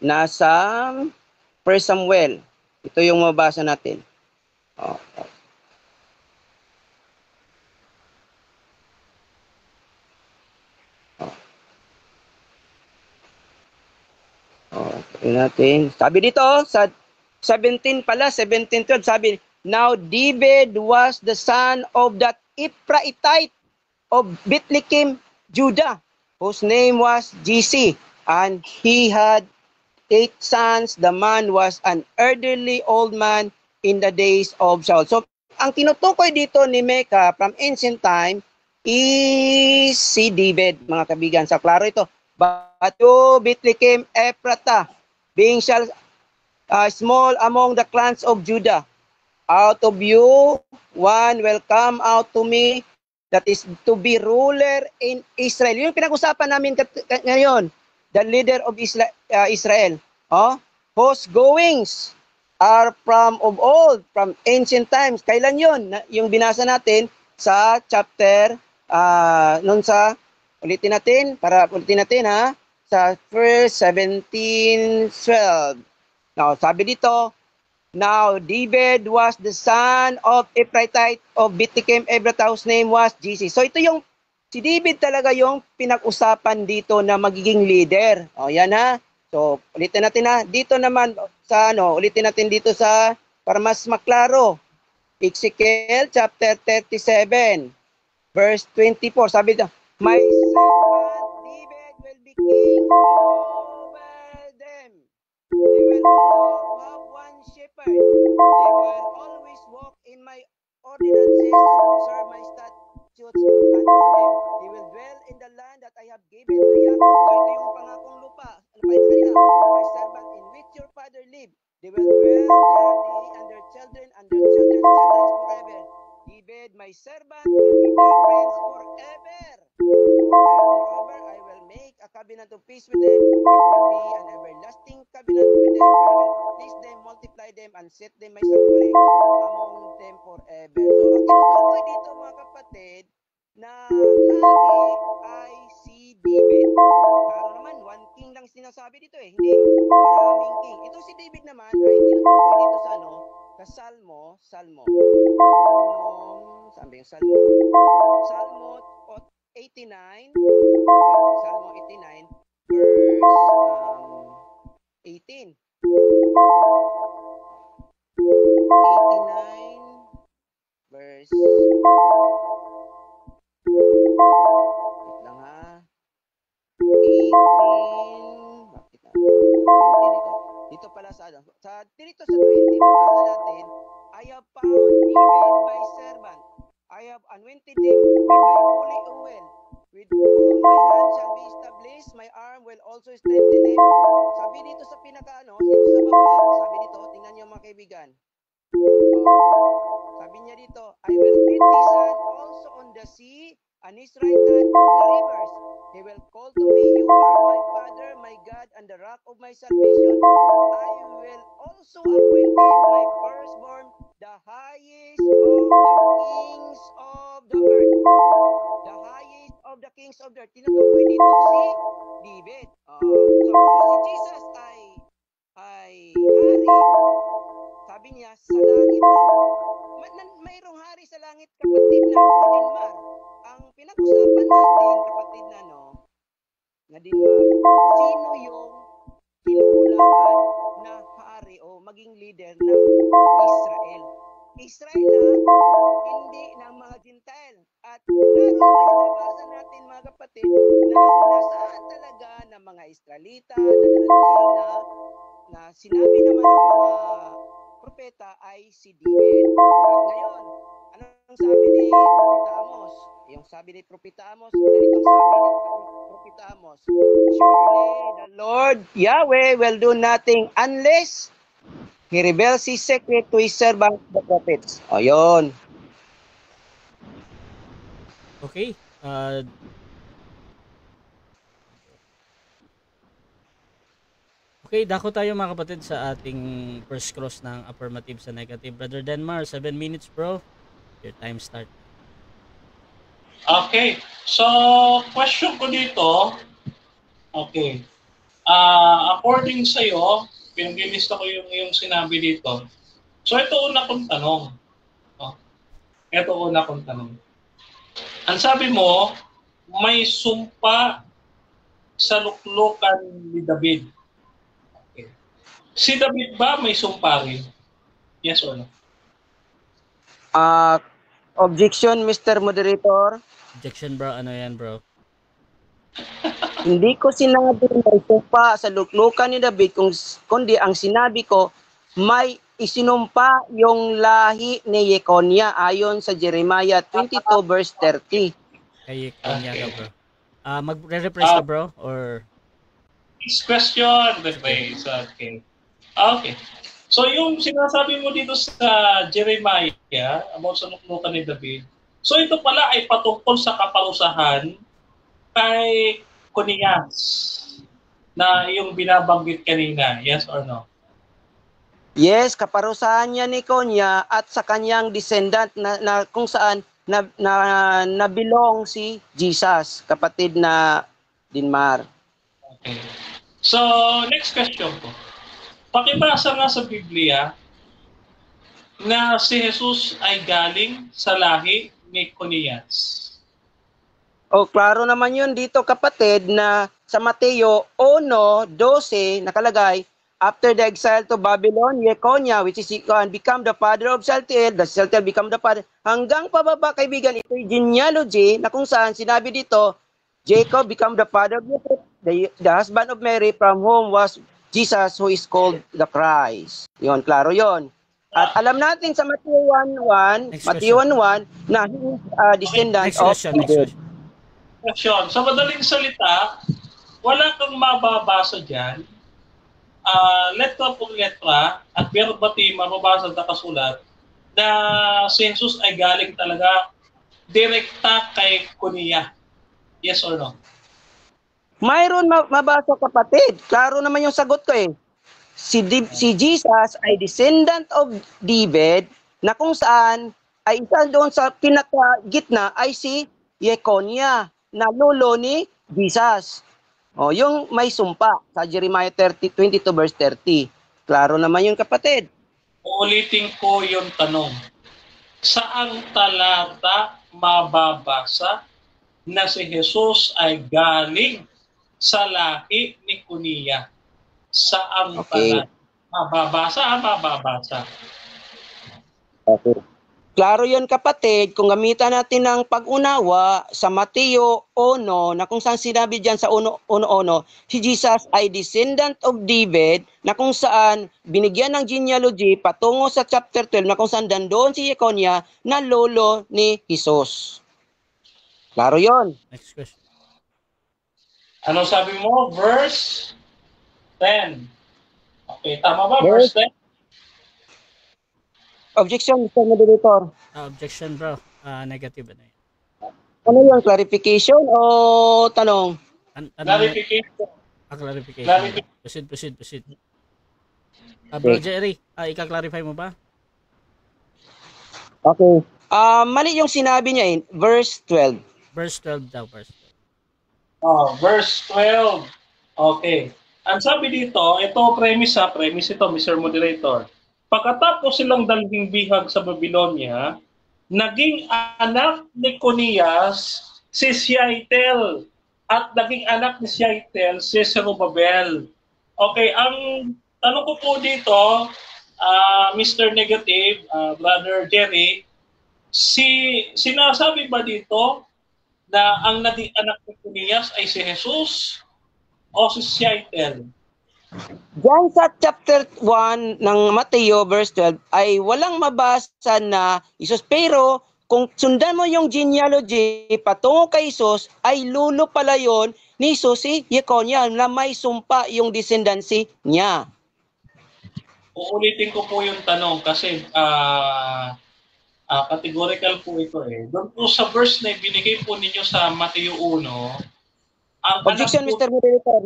Nasa 1 Samuel. Ito yung mabasa natin. Natin. Sabi dito sa 17 pala, 17:12 sabi, now David was the son of that Ephraitite of Bethlehem, Judah, whose name was Jesse, and he had 8 sons. The man was an elderly old man in the days of Saul. So, ang tinutukoy dito ni Micah from ancient time is si David, mga kabigan. Sa klaro ito, but you Bethlehem Ephratah, being small among the clans of Judah, out of you one will come out to me that is to be ruler in Israel. Yung pinag-usapan namin ngayon, the leader of Israel. whose goings are from of old, from ancient times. Kailan yun? Yung binasa natin sa chapter, ulitin natin ha, sa verse 17:12. Now, sabi dito, now David was the son of Ephrathite of Bethlehem. Ephrath's name was Jesse. So ito yung, si David talaga yung pinag-usapan dito na magiging leader. Yan ha. So, ulitin natin ha. Dito naman sa ulitin natin dito sa para mas maklaro. Ezekiel chapter 37 verse 24. Sabi dito, my servant David will be king over them. They will all have one shepherd. They will always walk in my ordinances and observe my statutes and know them. They will dwell in the land that I have given to Jacob. So ito yung pangakong lupa. Ano pa ito kanina? My servant in which your father lived. They will dwell there, they and their children and their children's children forever. David, my servant, will be their friends forever. Moreover, I will make a covenant of peace with them. It will be an everlasting covenant with them. I will please them, multiply them, and set them my sanctuary among them forever. So, ang tinutukoy dito mga kapatid, na hari ay si David. Klaro naman, one king lang sinasabi dito eh. Hindi maraming king. Ito si David naman ay tinutukoy dito sa sa Salmo. Sabi yung Salmo. Salmo 89. Salmo 89 verse 18. 89 verse lang ha. 18. Bakit na? 20 dito pala sa dito sa 20 mabasa natin, I have found David my servant. I have anointed him with my holy oil. With whom my hand shall be established, my arm will also strengthen him. Sabi dito sa pinaka dito sa baba, sabi dito, tingnan niyo mga kaibigan. Sabi niya dito, I will feed his son also on the sea, and his right hand on the rivers. They will call to me, you are my Father, my God, and the rock of my salvation. I will also appoint him my firstborn, the highest of the kings of the earth. The highest of the kings of the earth. Tinutukoy dito si David. So si Jesus ay hari, sabi niya, sa langit daw. Mayroong hari sa langit, kapatid na Dinmar. Ang pinag-usapan natin, kapatid na Dinmar, sino yung kinulaan na hari o maging leader ng Israel? Israel hindi ng mga Gentile. At klaro naman yung nabasa natin mga kapatid na inasahan talaga ng mga Israelita na darating na sinabi naman ng mga propeta ay si David. At ngayon, anong sabi ni Propeta Amos? Yung sabi ni Propeta Amos, ganitong sabi ni Propeta Amos, surely the Lord Yahweh will do nothing unless He reveals His secret to His servants, the prophets. Ayun. Okay. Okay, dako tayo mga kapatid sa ating first cross ng affirmative sa negative. Brother Denmar, 7 minutes bro. Your time start. Okay. So, question ko dito. Okay. According sa iyo, pinag-lista ko yung sinabi dito. So, ito una kong tanong. Ito una kong tanong. Ang sabi mo, may sumpa sa luklukan ni David. Si David ba may sumpa rin? Yes or no? Objection, Mr. Moderator. Objection bro, ano yan bro? Hindi ko sinabi may sumpa sa luklukan ni David, kundi ang sinabi ko, may isinumpa yung lahi ni Yekonia ayon sa Jeremiah 22 verse 30. Kay Yekonia ka bro. Magre-refresh ka bro? Or... This question, rephrase. Okay. Okay. So yung sinasabi mo dito sa Jeremiah about sa luklukan ni David, so ito pala ay patungkol sa kaparusahan kay Conias. na yung binabanggit kanina? Yes or no? Yes, kaparusahan niya ni Konya at sa kanyang descendant na kung saan na belong si Jesus, kapatid na Dinmar. Okay. So, next question po. Pakibasa nga sa Biblia na si Jesus ay galing sa lahi ni Conias. O, klaro naman yun dito, kapatid, na sa Mateo 1:12 nakalagay, after the exile to Babylon, Yekonya, which is become the father of Saltiel, the Saltiel become the father, hanggang pababa, kaibigan, ito'y genealogy na kung saan sinabi dito, Jacob become the father of Joseph, the husband of Mary, from whom was Jesus, who is called the Christ. Yon, klaro yon. At alam natin sa Matthew 1:1, Next Matthew question. 1:1, na he is a descendant Next of question, next David. question. Question. Sa madaling salita, wala kang mababasa dyan. Letra por letra at verbatim mababasa na kasulat na si Jesus ay galing talaga direkta kay Konya. Yes or no? Mayroon mabasa, kapatid. Klaro naman yung sagot ko eh. Si Jesus ay descendant of David na kung saan ay isa doon sa pinakagitna ay si Yekonya na lolo ni Jesus. O, yung may sumpa sa Jeremiah 22 verse 30. Klaro naman yun, kapatid. Uulitin ko yung tanong. Saang talata mababasa na si Jesus ay galing sa lahi ni Konya? Saang Okay. talata? Mababasa. Okay. Klaro yun, kapatid, kung gamitan natin ng pag-unawa sa Mateo 1, na kung saan sinabi dyan sa 1:1, si Jesus ay descendant of David, na kung saan binigyan ng genealogy patungo sa chapter 12, na kung saan dandoon si Yekonya na lolo ni Jesus. Klaro yun. Next question. Ano sabi mo? Verse 10. Okay, tama ba? Verse 10? Objection, Mr. Moderator. Objection, bro. Negative na yun. Ano yun? Clarification o tanong? Clarification. Clarification. Proceed. Bro Jerry, ika-clarify mo ba? Okay. Mali yung sinabi niya verse 12. Verse 12 daw, verse 12. Verse 12. Okay. Ang sabi dito, ito premise ito, Mr. Moderator. Pagkatapos silang dalhin bihag sa Babylonia, naging anak ni Conias si Shealtiel at naging anak ni Shealtiel si Zerubbabel. Okay, ang tanong ko po dito, Mr. Negative, Brother Jerry, sinasabi ba dito na ang naging anak ni Conias ay si Jesus o si Shealtiel? Diyan sa chapter 1 ng Mateo verse 12 ay walang mabasa na Jesus. Pero kung sundan mo yung genealogy patungo kay Jesus, ay lulo pala yon ni Jesus, si Yekonya, na may sumpa yung descendancy niya. Uulitin ko po yung tanong kasi categorical po ito eh. Doon po sa verse na binigay po ninyo sa Mateo 1, Objection, Mr. Moderator.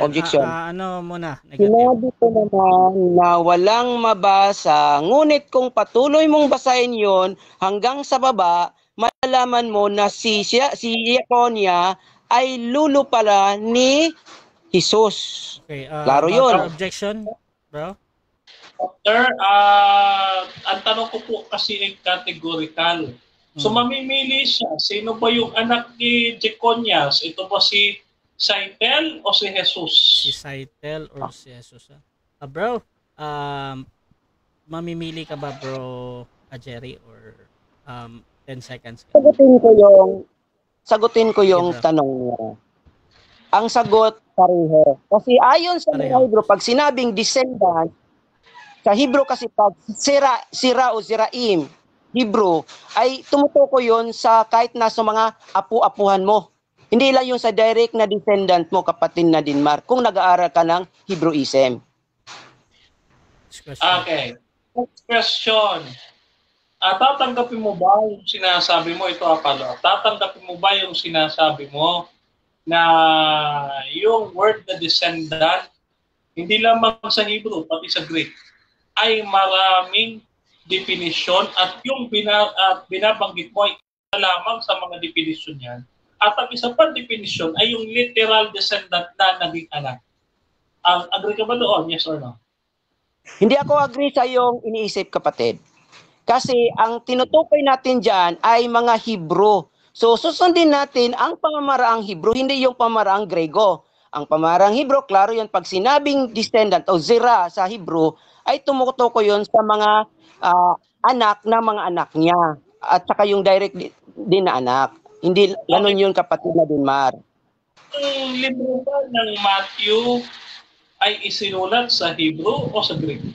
Objection. Ano muna? Negative. Sinabi ko naman na walang mabasa, ngunit kung patuloy mong basahin yon hanggang sa baba, malalaman mo na si Yekonya ay lulo pala ni Jesus. Okay, Klaro yun. Objection, bro? Sir, ang tanong ko po kasi ay categorical. So mamimili siya, sino ba yung anak ni Jeconias? Ito ba si Shealtiel o si Jesus? Si Shealtiel or si Jesus? Bro, mamimili ka ba, bro, Jerry, or 10 seconds? Sagutin ko yung Okay, tanong niya. Ang sagot, pareho. Kasi ayon sa mga Hebrew, pag sinabing descendant, sa Hebrew kasi pag sira o ziraim, Hebrew, ay tumutukoy yon sa kahit nasa mga apu-apuhan mo. Hindi lang yung sa direct na descendant mo, kapatid na Dinmar, kung nag-aaral ka ng Hebrewism. Okay. Next question. Tatanggapin mo ba yung sinasabi mo? Ito, Apalo. Tatanggapin mo ba yung sinasabi mo na yung word na descendant, hindi lamang sa Hebrew, pati sa Greek, ay maraming definisyon at yung binabanggit mo ay lamang sa mga definisyon yan. At ang isa pang definisyon ay yung literal descendant na naging anak. Agree ka ba doon? Yes or no? Hindi ako agree sa iyong iniisip, kapatid. Kasi ang tinutukoy natin dyan ay mga Hebrew. So susundin natin ang pamamaraang Hebrew, hindi yung pamamaraang Grego. Ang pamamaraang Hebrew, klaro yun, pag sinabing descendant o zera sa Hebrew, ay tumutukoy yun sa mga anak na mga anak niya. At saka yung direct din na anak. Hindi ganun yun, kapatid na Dinmar. Ang libro ba ng Matthew ay isinulat sa Hebrew o sa Greek?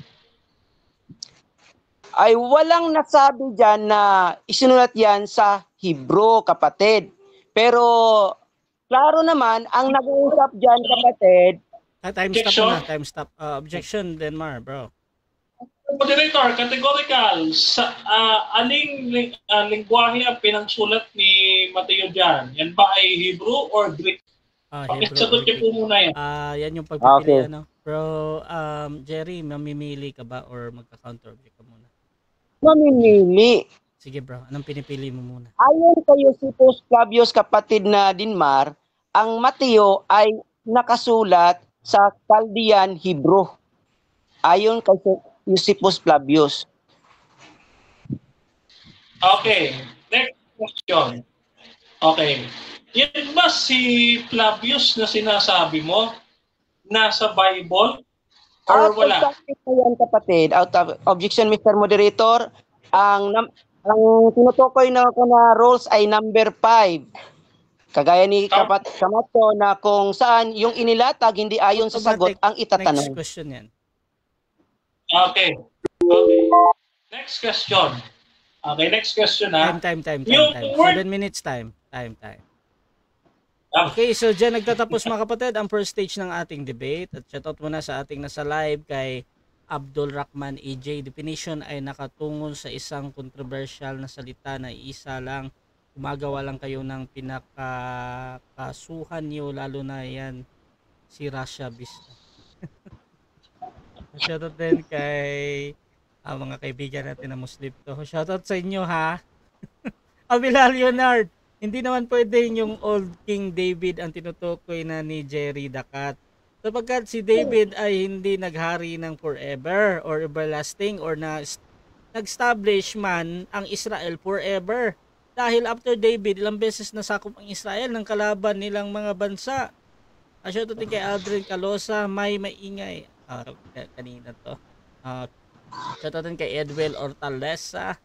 Ay walang nasabi dyan na isinulat yan sa Hebrew, kapatid. Pero klaro naman, ang nag-uusap dyan, kapatid. Time stop na, time stop. Objection, Denmar, bro. Moderator, categorical, sa aling lingwahe ang pinangsulat ni Mateo dyan? Yan ba ay Hebrew or Greek? Sagot niyo po muna yan. Yan yung pagpipili, ano? Bro, Jerry, mamimili ka ba or magka-counter object ka muna? Mamimili. Sige bro, anong pinipili mo muna? Ayon kay Josephus Flavius, kapatid na Dinmar, ang Mateo ay nakasulat sa Chaldean Hebrew. Ayon kay Josephus Flavius. Okay, next question. Okay. Yan ba si Flavius na sinasabi mo nasa Bible or wala? Yan, kapatid. Out of objection, Mr. Moderator. Ang tinutukoy na ako na rules ay number 5. Kagaya ni Kamato na kung saan yung inilatag hindi ayon sa sagot ang itatanong. Next question yan. Okay. Next question. Okay, next question ha. Time. 7 minutes time. Okay, so dyan nagtatapos mga kapatid ang first stage ng ating debate. At shoutout muna sa ating nasa live kay Abdul Rahman EJ. Definition ay nakatungol sa isang controversial na salita na isa lang. Gumagawa lang kayo ng pinakakasuhan niyo, lalo na yan si Rasha Vista. Shoutout din kay mga kaibigan natin na Muslim to. Shoutout sa inyo ha. Abila Leonard. Hindi naman pwede yung old King David ang tinutukoy na ni Jerry Dakat. Sapagkat si David ay hindi naghari ng forever or everlasting or nag-establish man ang Israel forever. Dahil after David, ilang beses nasakop ang Israel ng kalaban nilang mga bansa. Shoutout din kay Aldrin Calosa, may maingay. Kanina to. Shoutout din kay Edwell Ortalesa.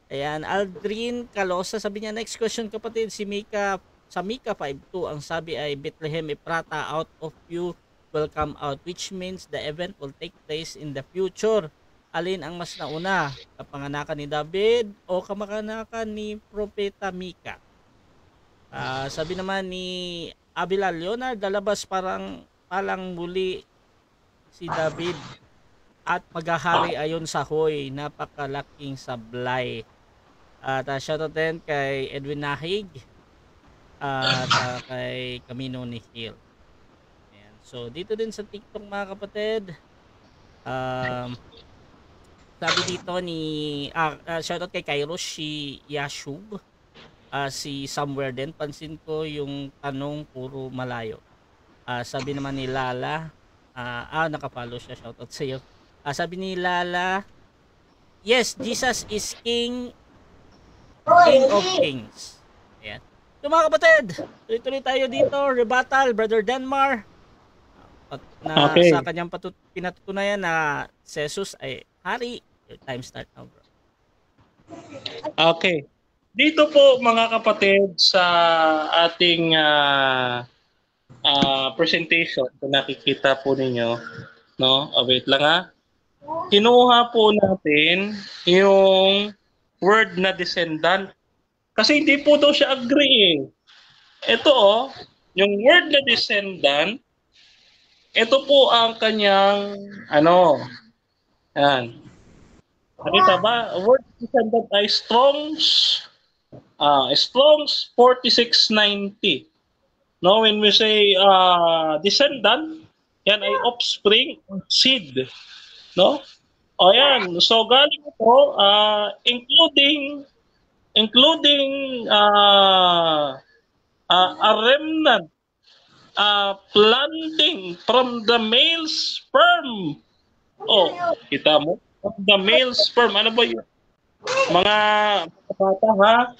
Ayan, Aldrin Calosa, sabi niya, next question kapatid, sa Mika 5.2, ang sabi ay, Bethlehem Ephrata, out of you will come out, which means the event will take place in the future. Alin ang mas nauna, kapanganakan ni David o kamanganakan ni Propeta Mika? Sabi naman ni Abila Leonard, dalabas palang muli si David at maghahari ayon sa Hoy, napakalaking sablay. At shoutout din kay Edwin Nahig at kay Camino ni Hill. Ayan. So dito din sa TikTok mga kapatid, sabi dito ni shoutout kay Kairos si Yashub, si Somewhere din, pansin ko yung tanong puro malayo. Sabi naman ni Lala, nakapalo siya, shoutout sa iyo. Sabi ni Lala, yes, Jesus is King of Kings. Ayan. So mga kapatid, tuloy-tuloy tayo dito. Rebuttal, Brother Denmar. Sa kanyang pinatutunayan na si Jesus ay hari. Your time start now, bro. Okay. Dito po mga kapatid sa ating presentation, kung nakikita po ninyo, no? Wait lang ha. Kinuha po natin yung word na descendant. Kasi hindi po daw siya agree eh. Ito yung word na descendant, ito po ang kanyang yan. Nakita ba? Word descendant ay Strong's 4690. No, when we say descendant, yan ay offspring or seed. No? O yan. So galing ito, including a remnant planting from the male sperm. Oh, kita mo? From the male sperm. Ano ba yun? Mga bata ha,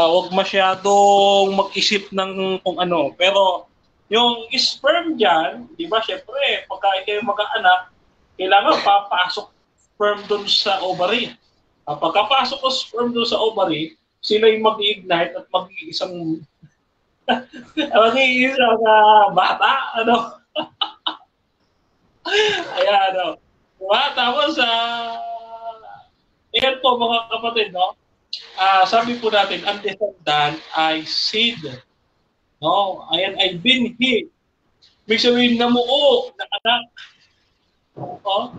huwag masyadong mag-isip ng kung ano. Pero yung sperm dyan, di ba, syempre, pagka kayo mag-aanak, kailangan papasok sperm dun sa ovary. Pagkapasok ko sperm dun sa ovary, sila yung mag-ignite at mag-iisang mag-iisang bata, ano? Ayan, ano? Diba? Tapos, ayan po mga kapatid, no? Sabi po natin, ang descendant ay seed. No? Ayan ay binhi. Ibig sabihin namuo na anak. No?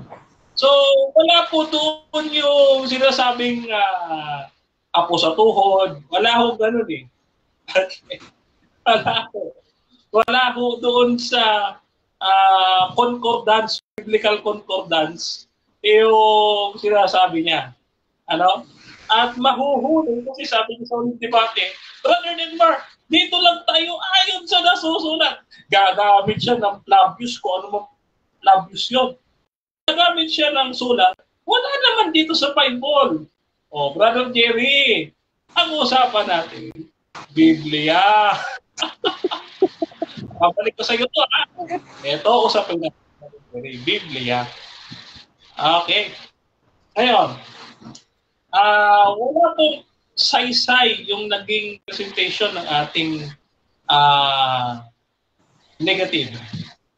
So, wala po doon yung sinasabing apo sa tuhod. Wala ho ganun eh. Wala ho doon sa concordance, biblical concordance, yung sinasabi niya. Ano? At mahuhuli kasi sabi niya sa ulit debate, Brother Denmar, dito lang tayo ayon sa nasusulat. Gagamit siya ng Flavius, kung ano mo Flavius yun. Gagamit siya ng sulat, wala naman dito sa Bible. O, Brother Jerry, ang usapan natin, Biblia. Babalik ko sa iyo to, ha? Ito, usapin natin, Brother Jerry, Biblia. Okay. Ngayon, wala pong saysay yung naging presentation ng ating negative.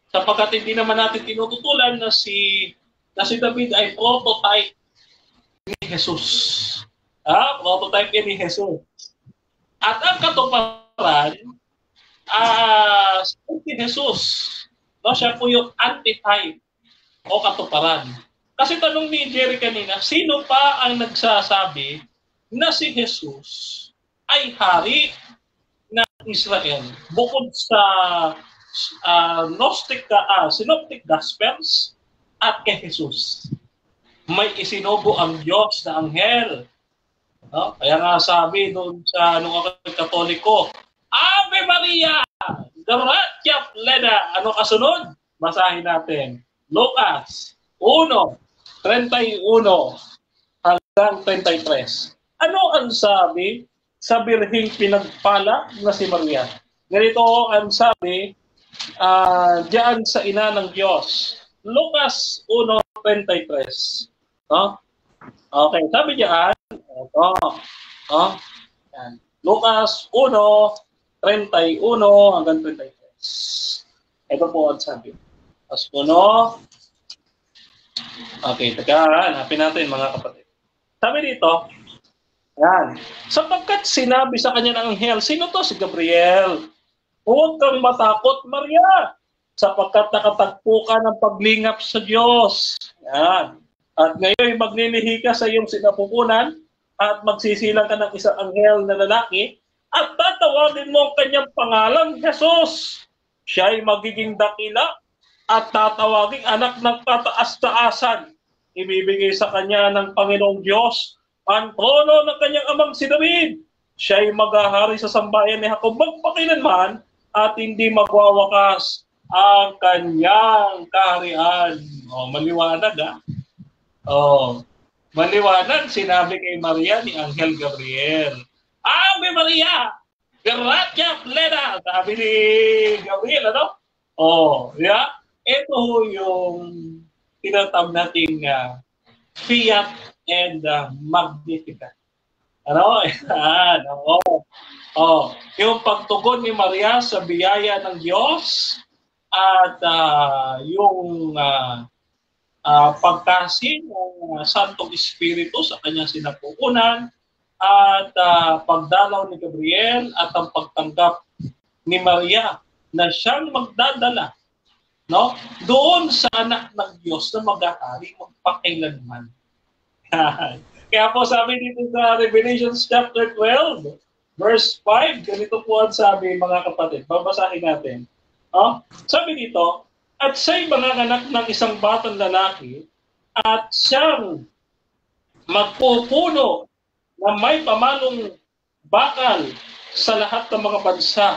Sapagkat hindi naman natin tinututulan na si David ay prototype ni Jesus. Prototype ni Jesus. At ang katuparan, si Jesus, no, siya po yung antitype o katuparan. Kasi tanong ni Jerry kanina, sino pa ang nagsasabi na si Jesus ay hari ng Israel? Bukod sa Synoptic Gospels at kay Jesus. May isinubo ang Diyos na anghel. No? Kaya nga sabi doon sa Katoliko, Ave Maria! Gratia plena! Ano kasunod? Basahin natin. Lucas 1:31 hanggang 33. Ano ang sabi sa birhing pinagpala na si Maria? Ganito ang sabi diyan sa ina ng Diyos. Lucas 1:33. No? Okay, sabi diyan, ito. Yan. Lucas 1:31 hanggang 33. Ito po ang sabi. As puno. Okay, hanapin natin mga kapatid. Sabi dito, yan. Sapagkat sinabi sa kanya ng anghel, sino to? Si Gabriel. Huwag kang matakot, Maria, sapagkat nakatagpo ka ng paglingap sa Diyos. Yan. At ngayon, maglilihi ka sa iyong sinapupunan at magsisilang ka ng isang anghel na lalaki at tatawagin mo ang kanyang pangalan, Jesus. Siya ay magiging dakila at tatawaging anak ng kataas-taasan. Ibibigay sa kanya ng Panginoong Diyos ang trono ng kanyang amang si David. Siya ay maghahari sa sambayan ni Jacob magpakilanman at hindi magwawakas ang kanyang kaharian. Maliwanag ha? Maliwanag, sinabi kay Maria ni Anghel Gabriel. Ave Maria! Gratia plena! Sabi ni Gabriel, ano? Yeah. Ito yung tinatawag nating Fiat and Magnificat. Ano? Yung pagtugon ni Maria sa biyaya ng Diyos at yung pagkasing ng Santong Espiritu sa kanyang sinapupunan at pagdalaw ni Gabriel at ang pagtanggap ni Maria na siyang magdadala, no, doon sa anak ng Diyos na maghahari magpakailanman. Kaya po sabi dito sa Revelation chapter 12, Verse 5, ganito po ang sabi mga kapatid. Babasahin natin. Sabi dito, at siya'y manganganak ng isang batang lalaki at siyang magpupuno na may pamanong bakal sa lahat ng mga bansa.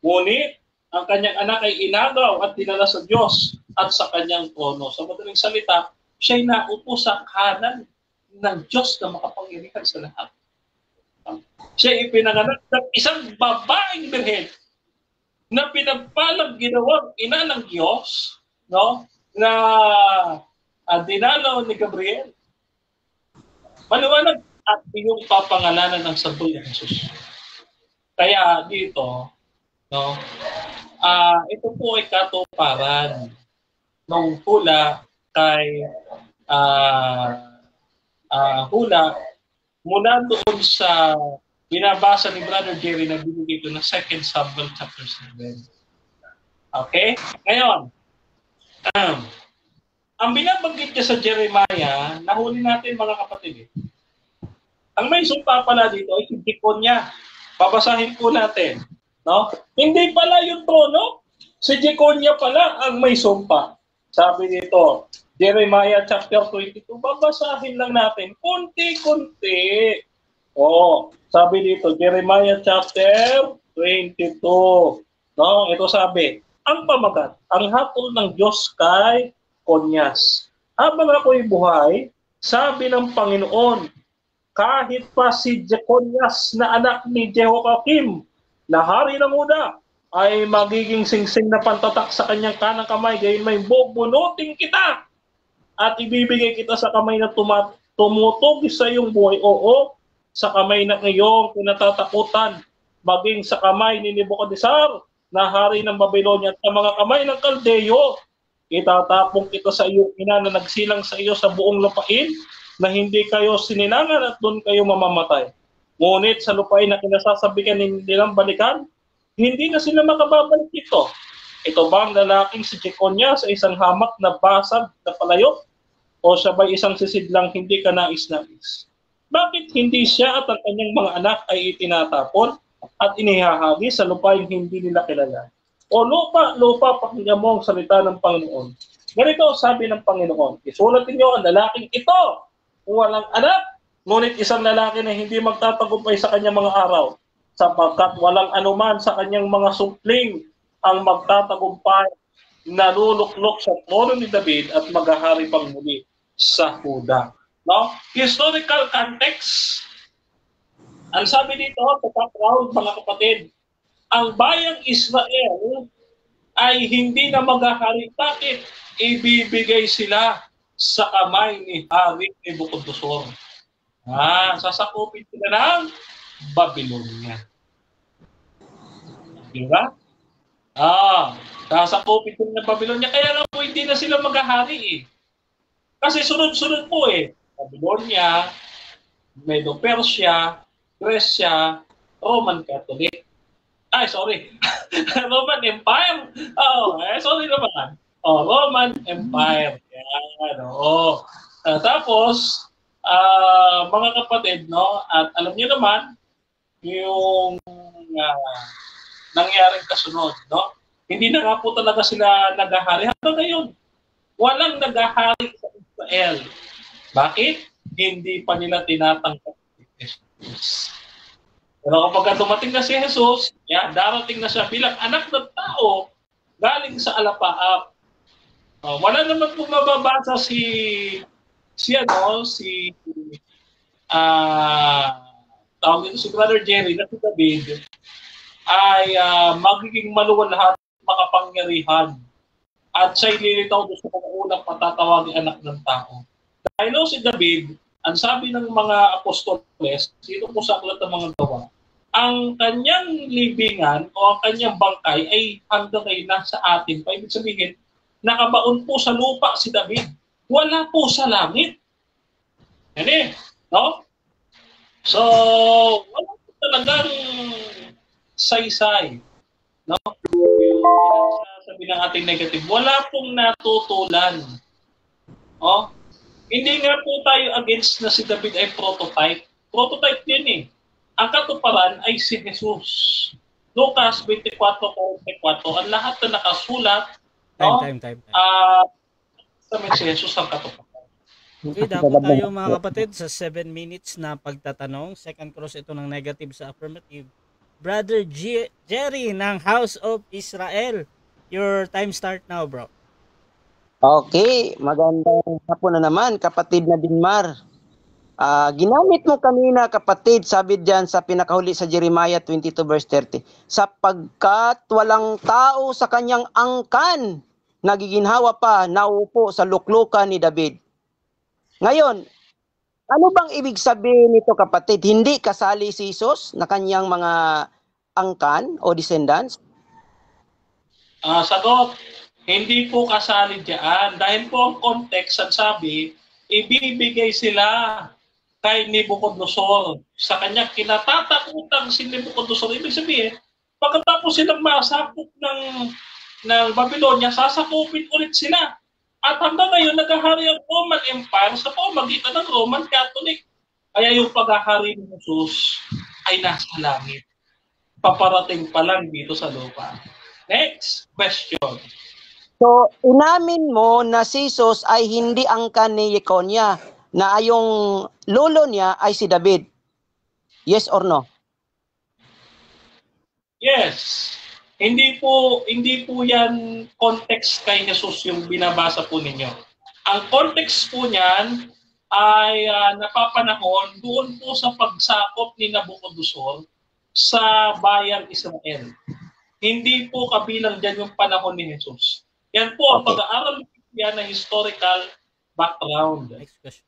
Ngunit ang kanyang anak ay inagaw at dinala sa Diyos at sa kanyang trono. Sa madaling salita, siya'y naupo sa kanan ng Diyos na makapangyarihan sa lahat. Siya'y ipinanganak ng isang babaeng birhen na pinagpalang ginawang ina ng Diyos, no? Na dinalaw ni Gabriel. Maliwanag at yung papangalanan ng santo ni Jesus. Kaya dito, no? Ito po ay katuparan ng hula kay hula mula doon sa binabasa ni Brother Jerry na binigay ko na 2 Samuel chapter 7. Okay? Ngayon, ang binabanggit niya sa Jeremiah, nahuli natin mga kapatid. Ang may sumpa pala dito ay si Jeconia. Babasahin po natin. No? Hindi pala yung trono. Si Jeconia pala ang may sumpa. Sabi dito, Jeremiah chapter 22. Babasahin lang natin. Kunti-kunti. Sabi dito, Jeremiah chapter 22. No? Ito sabi, ang pamagat, ang hatol ng Diyos kay Konyas. Habang ako'y buhay, sabi ng Panginoon, kahit pa si Jeconias na anak ni Jehoiakim, na hari ng Huda, ay magiging singsing na pantatak sa kanyang kanang kamay, gayon may bubunutin kita at ibibigay kita sa kamay na tumutog sa iyong buhay. Oo, sa kamay na iyong kinatatakutan, maging sa kamay ni Nebuchadnezzar na hari ng Babylonia at sa mga kamay ng Kaldeyo. Itatapong kita sa iyong ina na nagsilang sa iyo sa buong lupain na hindi kayo sinilangan at doon kayo mamamatay. Ngunit sa lupain na kinasasabihan nilang balikan, hindi na sila makababalik dito. Ito ba ang lalaking si Jeconia sa isang hamak na basag na palayo? O siya ba isang sisidlang hindi ka nais-nais? Bakit hindi siya at ang kanyang mga anak ay itinatapon at inihahagi sa lupain hindi nila kilala? O lupa, pakinggan mo ang salita ng Panginoon. Ganito sabi ng Panginoon, isulat niyo ang lalaking ito, walang anak, ngunit isang lalaki na hindi magtatagumpay sa kanyang mga araw, sapagkat walang anuman sa kanyang mga supling ang magtatagumpay, naluluklok sa trono ni David at maghahari pang muli sa Huda. No? Historical context. Ang sabi dito, sa background mga kapatid, ang bayang Israel ay hindi na maghahari. Bakit? Ibibigay sila sa kamay ni Hari Nebuchadnezzar. Sasakupin sila ng Babylonia. Diba? Sasakupin sila ng Babylonia. Kaya nga po hindi na sila maghahari Kasi sunod-sunod po Babylonia, Medo-Persia, Grecia, Roman Catholic. Roman Empire. Sorry naman. Roman Empire. Yan, tapos, mga kapatid, no? At alam niyo naman, yung nangyaring kasunod, no? Hindi na nga po talaga sila naghahari. Hanggang ngayon, walang naghahari sa Israel. Bakit? Hindi pa nila tinatanggap si Jesus. Pero kapag dumating na si Jesus, darating na siya bilang anak ng tao galing sa alapaap. Wala naman po mababasa si Brother Jerry na si David ay magiging maluwalhati makapangyarihan at siya'y lilitaw doon sa mga unang patatawaging anak ng tao. Dahil si David, ang sabi ng mga apostoles, dito po sa aklat ng mga gawa, ang kanyang libingan o ang kanyang bangkay ay hanggang ngayon nasa atin. Ibig sabihin, nakabaon po sa lupa si David. Wala po sa langit. Yan no? So, wala po talagang saysay. No? Sabi ng ating negative, wala pong natutulan. Hindi nga po tayo against na si David ay prototype. Prototype din ang katuparan ay si Jesus. Lucas 24:44, ang lahat na nakasulat, no? Time. Sa si Jesus ang katuparan. Okay, dapat tayo mga kapatid sa 7 minutes na pagtatanong. Second cross ito ng negative sa affirmative. Brother Jerry ng House of Israel. Your time start now, bro. Okay, magandang hapon na naman, kapatid na Dinmar. Ginamit mo kanina, kapatid, sabi diyan sa pinakahuli sa Jeremiah 22 verse 30, sapagkat walang tao sa kanyang angkan, nagiginhawa pa, naupo sa luklukan ni David. Ngayon, ano bang ibig sabihin nito, kapatid? Hindi kasali si Jesus na kanyang mga angkan o descendants? Sagot, hindi po kasali diyan. Dahil po ang context, ang sabi, ibibigay sila kay Nebuchadnezzar. Sa kanya kinatatakutang si Nebuchadnezzar. Ibig sabihin, pagkatapos silang masakop ng Babylonia, sasakupin ulit sila. At hanggang ngayon, naghahari ang Roman Empire sa pamamagitan ng Roman Catholic. Kaya yung paghahari ng Jesus ay nasa langit. Paparating pa lang dito sa lupa. Next question. So, inamin mo na si Jesus ay hindi angkan ni Yekonia, na yung lolo niya ay si David. Yes or no? Yes. Hindi po yan context kay Jesus yung binabasa po ninyo. Ang context po niyan ay napapanahon doon po sa pagsakop ni Nabucodonosor sa bayang Israel. Hindi po kabilang diyan yung panahon ni Jesus. Yan po ang pag-aaral yan na historical background.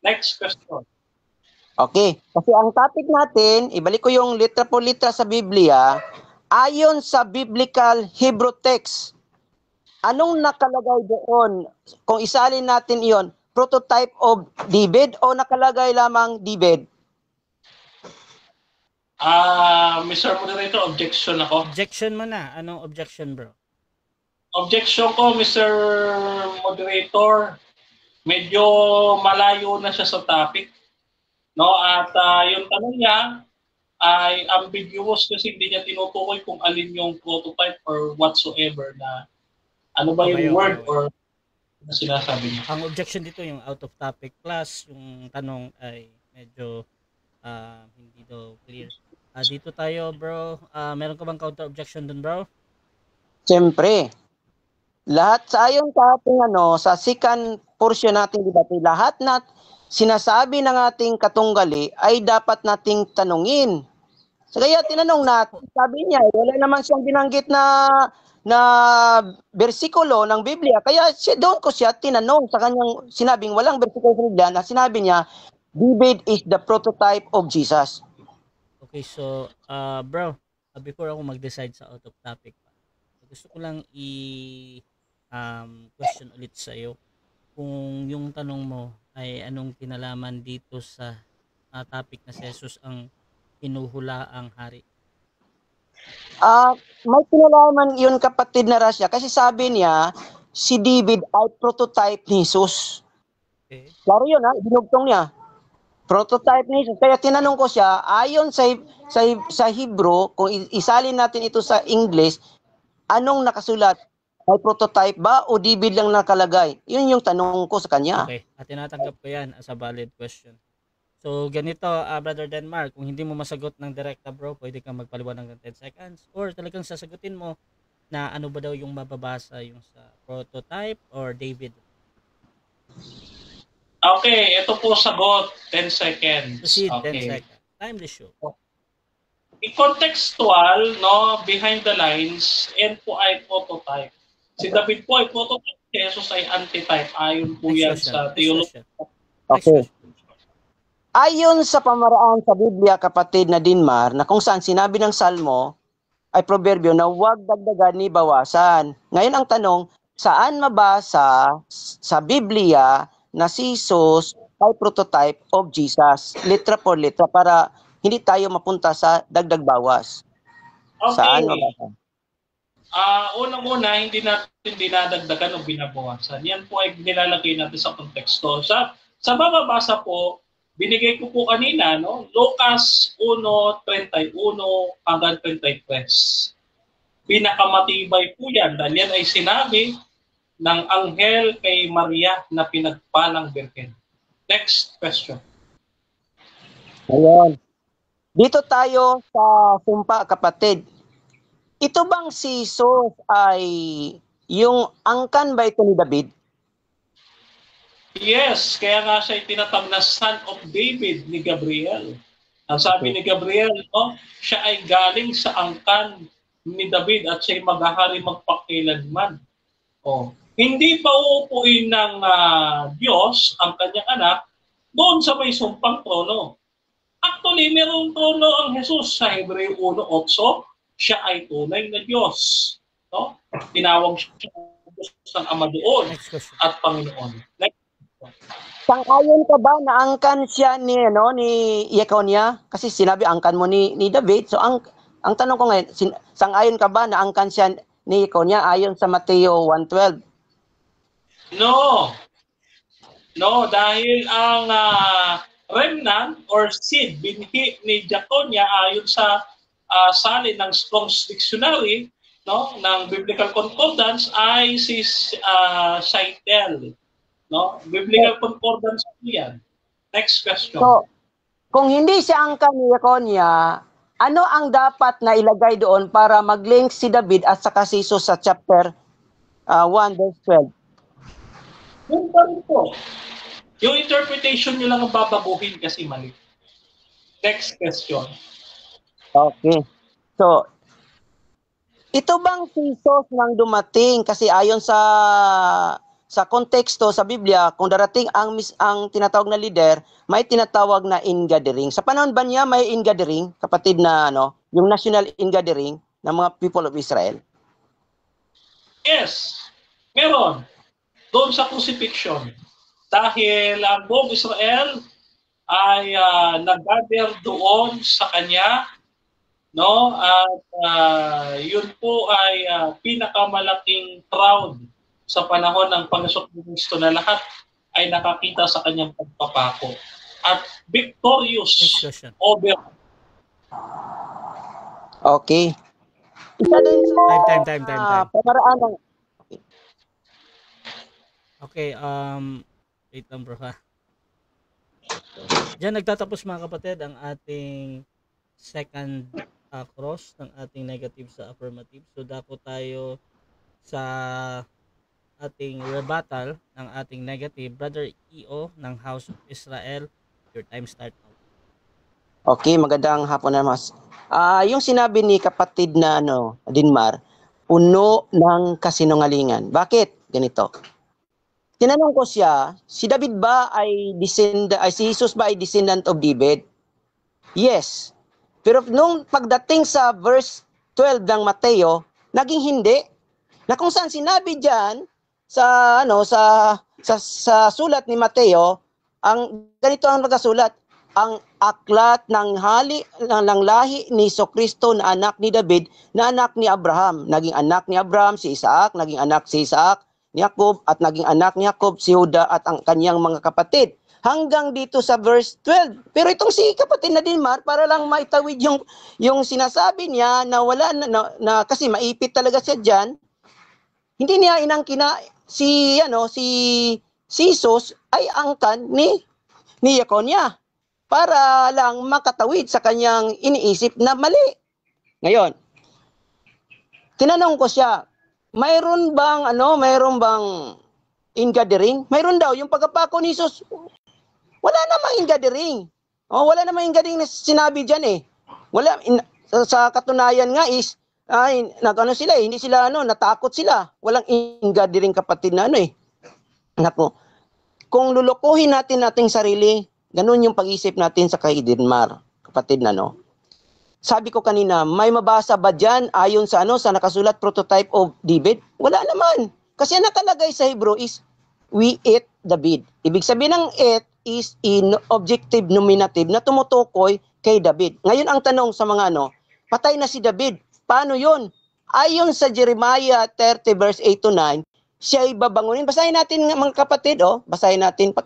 Next question. Okay. Kasi ang topic natin, ibalik ko yung litra po litra sa Biblia, ayon sa biblical Hebrew text. Anong nakalagay doon? Kung isalin natin iyon, prototype of David o nakalagay lamang David? Mr. Moderator, objection ako. Objection mo na. Anong objection, bro? Objection ko, Mr. Moderator. Medyo malayo na siya sa topic. No? At yung tanong niya ay ambiguous kasi hindi niya tinutukoy kung alin yung prototype or whatsoever na ano ba yung word or na sinasabi niya. Ang objection dito yung out of topic plus yung tanong ay medyo hindi daw clear. Dito tayo, bro. Meron ka bang counter objection dun, bro? Siyempre. Lahat sa ayon sa ating sa second portion nating debate, lahat na sinasabi ng ating katunggali ay dapat nating tanungin. So, kaya tinanong natin, sabi niya, wala naman siyang binanggit na bersikulo ng Biblia. Kaya doon ko siya tinanong sa kanyang sinabing walang bersikulo sa Biblia na sinabi niya, David is the prototype of Jesus. Okay, so bro, before ako mag-decide sa out of topic, gusto ko lang question ulit sa iyo kung yung tanong mo ay anong kinalaman dito sa topic na si Jesus ang hinuhula ang hari. May kinalaman yun, kapatid na Rasya, kasi sabi niya si David ay prototype ni Jesus. Okay. Klaro yun, binugtong niya. Prototype ni Jesus. Kaya tinanong ko siya, ayon sa Hebrew, kung isalin natin ito sa English, anong nakasulat? May prototype ba o David lang nakalagay? Yun yung tanong ko sa kanya. Okay, at tinatanggap ko yan as a valid question. So, ganito, Brother Denmark, kung hindi mo masagot ng direkta, bro, pwede kang magpaliwanag ng 10 seconds or talagang sasagutin mo na ano ba daw yung mababasa yung sa prototype or David. Okay, ito po sagot, 10 seconds. Proceed, okay. 10 seconds. Timely show. Contextual, no, behind the lines, and po ay prototype. Si David po ay prototype, si Jesus ay antitype. Ayon po yan sa theology. Okay. Ayon sa pamaraan sa Biblia, kapatid na Dinmar, na kung saan sinabi ng Salmo ay proverbio na huwag dagdagan ni bawasan. Ngayon ang tanong, saan mabasa sa Biblia na si Jesus ay prototype of Jesus? Litra por litra para hindi tayo mapunta sa dagdag bawas. Okay. Saan mabasa? Unang-una, hindi natin dinadagdagan o binabawasan. Yan po ay nilalagay natin sa konteksto. Sa mababasa po, Binigay ko po kanina, no? Lucas 1:31 hanggang 33. Pinakamatibay po yan dahil yan ay sinabi ng anghel kay Maria na pinagpalang birhen. Next question. Ayan. Dito tayo sa sumpa, kapatid. Ito bang si Jesus ay yung angkan ba ito ni David? Yes, kaya nga siya tinatawag na son of David ni Gabriel. Ang sabi ni Gabriel, no, siya ay galing sa angkan ni David at siya ay maghahari magpakailanman. Oh, hindi pa uupuin ng Diyos ang kanyang anak doon sa may sumpang trono. Actually, merong trono ang Jesus sa Hebreo 1:8. Siya ay tunay na Diyos. No? Tinawag siya Diyos ng Ama doon at Panginoon. Next. Sang-ayon ka ba na angkan siya ni Yekonia? Kasi sinabi angkan mo ni David. So ang tanong ko ngayon, sang-ayon ka ba na angkan siya ni Yekonia ayon sa Mateo 1:12? No. No, dahil ang remnant or seed binhi ni Jekonia ayon sa salin ng Strong's Dictionary, no, ng Biblical Concordance ay si Shaitel. No? Biblical Concordance yan. Next question. So, kung hindi siya angkan ni Yekonia, ano ang dapat na ilagay doon para mag-link si David at saka si Jesus sa chapter 1:12? Yun pa rin po. Yung interpretation nyo lang ang babaguhin kasi mali. Next question. Okay. So, ito bang si Jesus nang dumating? Kasi ayon sa konteksto sa Biblia, kung darating ang tinatawag na leader, may tinatawag na ingathering. Sa panahon ba niya may ingathering, kapatid na yung national ingathering ng mga people of Israel? Yes, meron. Doon sa crucifixion. Dahil ang buong Israel ay nag-gather doon sa kanya, no? At yun po ay pinakamalaking crowd sa panahon ng Panginoon Kristo na lahat ay nakakita sa kanyang pagpapako. At victorious over. Okay. Isa din sa Time. pamaraan ng... Okay, wait lang bro ha. Diyan nagtatapos mga kapatid ang ating second cross ng ating negative sa affirmative. So dako tayo sa ating rebuttal ng ating negative. Brother EO ng House of Israel, your time start now. Okay, magandang hapon na mas. Yung sinabi ni kapatid na Dinmar, puno ng kasinungalingan. Bakit? Ganito. Tinanong ko siya, si David ba ay si Jesus ba ay descendant of David? Yes. Pero nung pagdating sa verse 12 ng Mateo, naging hindi. Na kung saan sinabi diyan sa sulat ni Mateo, ang ganito ang nagkasulat, ang aklat ng lahi ni Jesucristo na anak ni David, na anak ni Abraham. Naging anak ni Abraham si Isaac, naging anak si Isaac ni Jacob, at naging anak ni Jacob si Juda at ang kanyang mga kapatid. Hanggang dito sa verse 12. Pero itong si kapatid na Dinmar, para lang maitawid yung sinasabi niya na wala na kasi maipit talaga siya diyan. Hindi niya inangkina si Jesus ay angkan ni Yekonia para lang makatawid sa kanyang iniisip na mali. Ngayon, tinanong ko siya, mayroon bang ingathering? Mayroon daw yung pagkapako ni Jesus. Wala namang ingathering. Wala namang ingathering na sinabi diyan eh. Wala sa katunayan nga is sila hindi sila natakot sila. Walang ingathering, kapatid na Nako. Kung lulukuhin natin ating sarili, ganun yung pag-isip natin sa kay Dinmar, kapatid na Sabi ko kanina, may mabasa ba diyan ayon sa sa nakasulat prototype of David? Wala naman. Kasi ang nakalagay sa Hebrew is we eat David. Ibig sabihin ng eat is in objective nominative na tumutukoy kay David. Ngayon ang tanong sa mga patay na si David. Paano 'yon? Ayon sa Jeremiah 30 verse 8 to 9, siya ay babangunin. Basahin natin mga kapatid, basahin natin.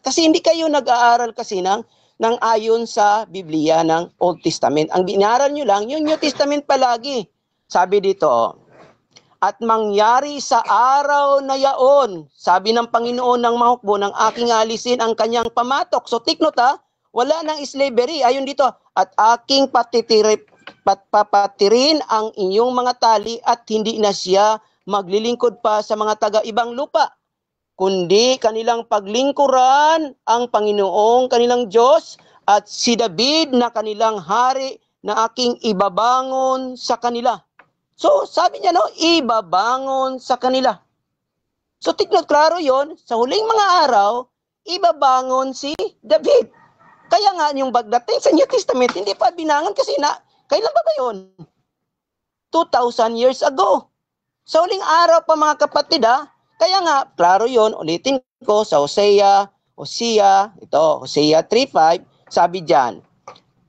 Kasi hindi kayo nag-aaral kasi ng ayon sa Biblia ng Old Testament. Ang binaral nyo lang, yung New Testament palagi. Sabi dito, at mangyari sa araw na yaon, sabi ng Panginoon ng mahukbo, ng aking alisin ang kanyang pamatok. So take note wala nang slavery. Ayun dito, at aking papatirin ang inyong mga tali at hindi na siya maglilingkod pa sa mga taga-ibang lupa, kundi kanilang paglingkuran ang Panginoong kanilang Diyos at si David na kanilang hari na aking ibabangon sa kanila. So, sabi niya, ibabangon sa kanila. So, tignan, klaro yon, sa huling mga araw, ibabangon si David. Kaya nga, yung pagdating sa New Testament, hindi pa binangon kasi kailan ba yun? 2,000 years ago. Sa huling araw pa mga kapatid, kaya nga, klaro yon, ulitin ko sa Hosea 3:5, sabi diyan,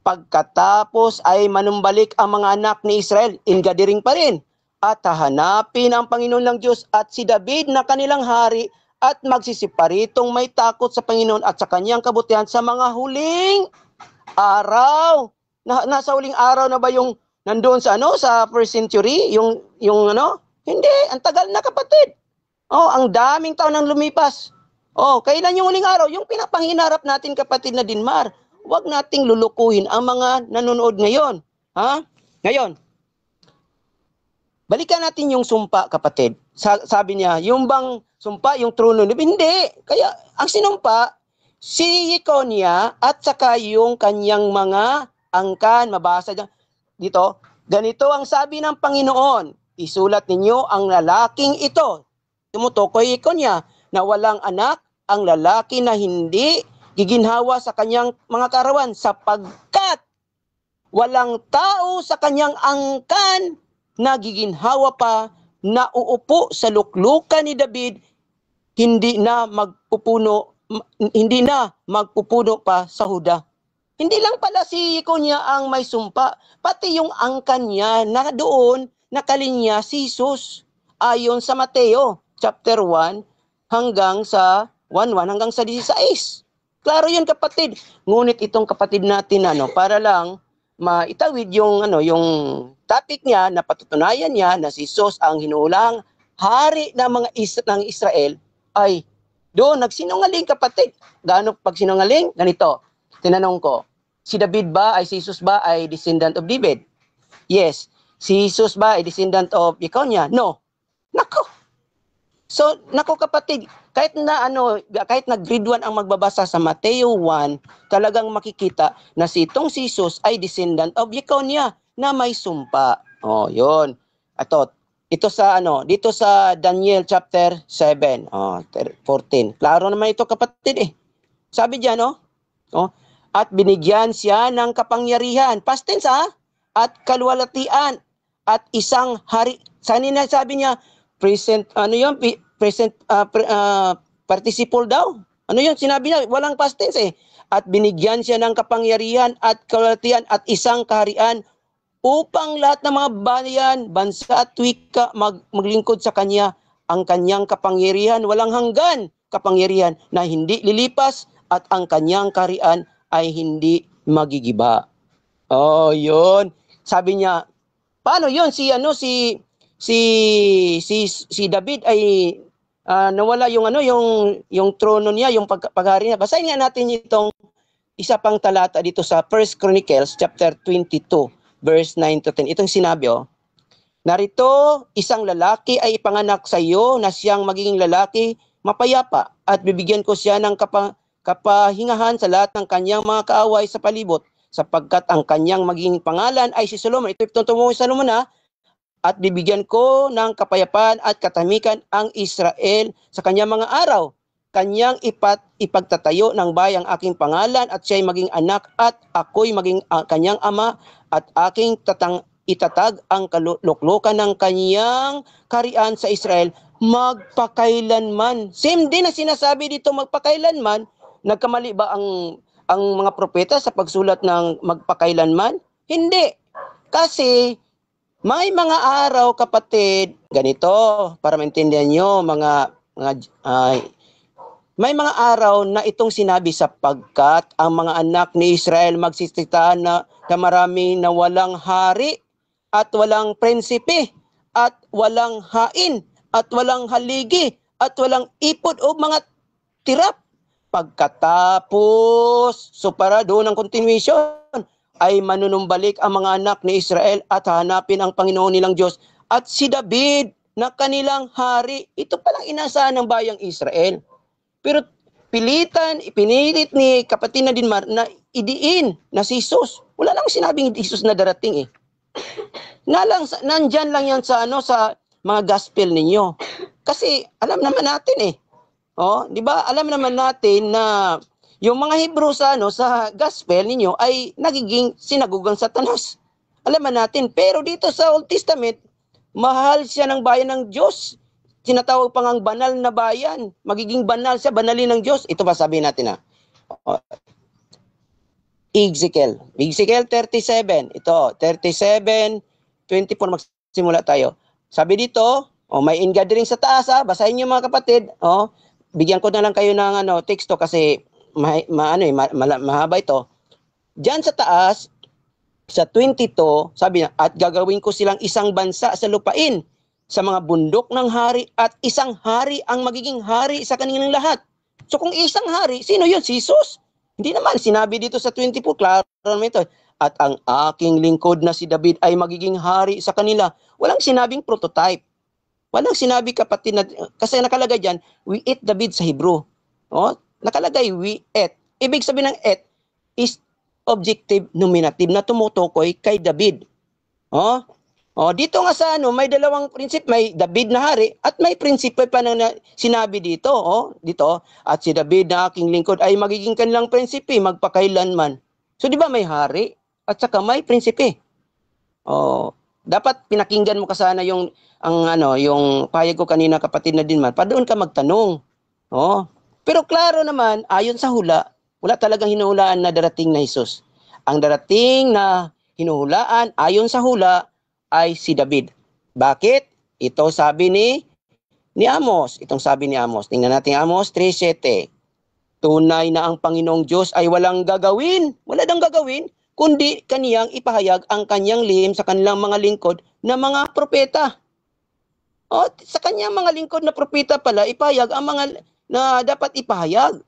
pagkatapos ay manumbalik ang mga anak ni Israel, ingadiring pa rin, at hahanapin ang Panginoon ng Diyos at si David na kanilang hari at magsisiparitong may takot sa Panginoon at sa kanyang kabutihan sa mga huling araw. Nasa huling araw na ba yung nandoon sa sa first century, yung Hindi, ang tagal na kapatid. Ang daming taon nang lumipas. Kailan yung huling araw? Yung pinapanghinarap natin kapatid na Dinmar. Huwag nating lulukuhin ang mga nanonood ngayon. Ngayon, balikan natin yung sumpa kapatid. Sabi niya, yung bang sumpa, yung trono, hindi. Kaya ang sinumpa, si Yekonia at saka yung kanyang mga angkan, mabasa dito, ganito ang sabi ng Panginoon, isulat ninyo ang lalaking ito. Tumutukoy Yekonia na walang anak, ang lalaki na hindi giginhawa sa kanyang mga karawan sapagkat walang tao sa kanyang angkan na giginhawa pa na uupo sa luklukan ni David, hindi na magpupuno pa sa Huda. Hindi lang pala si Yekonia ang may sumpa, pati yung angkan niya na doon nakalinya si Jesus ayon sa Mateo chapter 1 hanggang sa 1:1 hanggang sa 16. Klaro 'yun kapatid. Ngunit itong kapatid natin para lang maitawid yung yung topic niya na patutunayan niya na si Jesus ang hinulang hari ng mga ng Israel ay doon nagsinungaling kapatid. Gaano pag sinungaling? Ganito. Tinanong ko, si David ba ay si Jesus ba ay descendant of David? Yes. Si Jesus ba ay descendant of Yekonia? No. Nako. So, kapatid, kahit na grade 1 ang magbabasa sa Mateo 1, talagang makikita na si itong si Jesus ay descendant of Yekonia na may sumpa. 'Yun. Ito sa dito sa Daniel chapter 7, 14. Klaro naman ito kapatid Sabi diyan at binigyan siya ng kapangyarihan, past tense at kaluwalhatian at isang hari. Sanina sabi niya present participle daw. Sinabi niya walang past tense At binigyan siya ng kapangyarihan at kaluwalhatian at isang kaharian upang lahat ng mga bayan, bansa at wika maglingkod sa kanya. Ang kanyang kapangyarihan walang hanggan, kapangyarihan na hindi lilipas at ang kanyang kaharian ay hindi magigiba. Yun. Sabi niya, paano yun si David ay nawala yung trono niya, yung paghari niya. Basahin nga natin itong isa pang talata dito sa 1 Chronicles chapter 22 verse 9 to 10. Itong sinabi narito isang lalaki ay ipanganak sa iyo na siyang magiging lalaki mapayapa at bibigyan ko siya ng kapahingahan sa lahat ng kanyang mga kaaway sa palibot sapagkat ang kanyang magiging pangalan ay si Solomon. Ito tumutukoy sa Solomon at bibigyan ko ng kapayapaan at katahimikan ang Israel sa kanyang mga araw. Kanyang ipagtatayo ng bayang aking pangalan at siya'y maging anak at ako'y maging kanyang ama at aking itatag ang kaluklukan ng kanyang kaharian sa Israel magpakailanman. Same din na sinasabi dito magpakailanman. Nagkamali ba ang mga propeta sa pagsulat ng magpakailanman? Hindi. Kasi may mga araw kapatid, ganito para maintindihan nyo may mga araw na itong sinabi sapagkat ang mga anak ni Israel magsisita na marami na walang hari at walang prinsipe at walang hain at walang haligi at walang ipod o mga tirap. Pagkatapos, so para doon ang continuation, ay manunumbalik ang mga anak ni Israel at hanapin ang Panginoon nilang Diyos at si David na kanilang hari. Ito palang inasahan ng bayang Israel. Pero pinilit ni kapatid na Dinmar na idiin na si Jesus. Wala lang sinabing Jesus na darating eh. Nandyan lang yan sa sa mga gospel ninyo. Kasi alam naman natin eh. Oh, 'di ba? Alam naman natin na yung mga Hebrew sa sa gospel ninyo ay nagiging sinagugang Satanas. Alam natin, pero dito sa Old Testament, mahal siya ng bayan ng Diyos. Tinatawag pa ngang banal na bayan. Magiging banal siya, banalin ng Diyos. Ito ba sabihin natin Ezekiel 37. Ito, 37, 24 magsimula tayo. Sabi dito, may ingathering sa taas basahin niyo mga kapatid. Bigyan ko na lang kayo ng teksto kasi mahaba ito. Diyan sa taas, sa 22, sabi na, at gagawin ko silang isang bansa sa lupain, sa mga bundok ng hari, at isang hari ang magiging hari sa kanilang lahat. So kung isang hari, sino yun? Si Jesus? Hindi naman, sinabi dito sa 24, klaro naman ito. At ang aking lingkod na si David ay magiging hari sa kanila. Walang sinabing prototype. Walang sinabi kapatid na, kasi nakalagay dyan, we eat David sa Hebrew. Nakalagay, we eat. Ibig sabihin ng eat is objective nominative na tumutukoy kay David. Dito nga sa may dalawang prinsip, may David na hari at may prinsipe pa na sinabi dito, dito, at si David na aking lingkod ay magiging kanilang prinsipe magpakailanman. So di ba may hari at saka may prinsipe? Dapat pinakinggan mo kasana yung yung payag ko kanina kapatid na Dinmar, pa doon ka magtanong. Pero klaro naman, ayon sa hula, wala talagang hinuhulaan na darating na Jesus. Ang darating na hinuhulaan ayon sa hula ay si David. Bakit? Ito sabi ni Amos. Itong sabi ni Amos. Tingnan natin Amos 3:7. Tunay na ang Panginoong Diyos ay walang gagawin. Wala dang gagawin, kundi kaniyang ipahayag ang kanyang lihim sa kanilang mga lingkod na mga propeta. Sa kanyang mga lingkod na propeta pala, ipahayag ang mga na dapat ipahayag.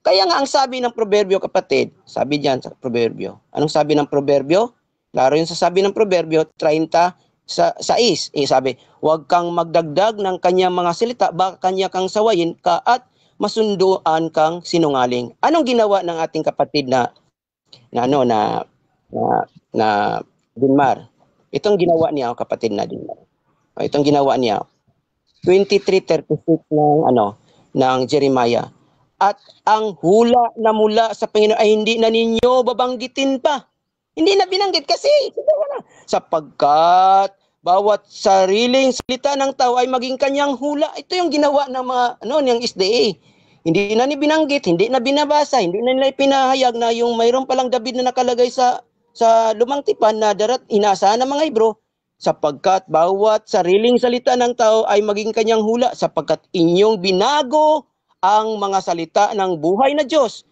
Kaya nga ang sabi ng proverbio kapatid, sabi diyan sa proverbio. Anong sabi ng proverbio? Klaro yun sa sabi ng proverbio 30:6. Sabi, huwag kang magdagdag ng kanyang mga salita, baka kanya kang sawayin ka at masunduan kang sinungaling. Anong ginawa ng ating kapatid na Dinmar? Itong ginawa niya kapatid na Dinmar. Itong ginawa niya 23:36 ng Jeremiah. At ang hula na mula sa Panginoon ay hindi na ninyo babanggitin pa. Hindi na binanggit kasi sapagkat bawat sariling salita ng tao ay maging kanyang hula. Ito yung ginawa ng mga ng SDA. Hindi na ni binanggit, hindi na binabasa, hindi na nila pinahayag na yung mayroon palang David na nakalagay sa lumang tipan na inaasahan ng mga Hebrew, sapagkat bawat sariling salita ng tao ay maging kanyang hula, sapagkat inyong binago ang mga salita ng buhay na Diyos,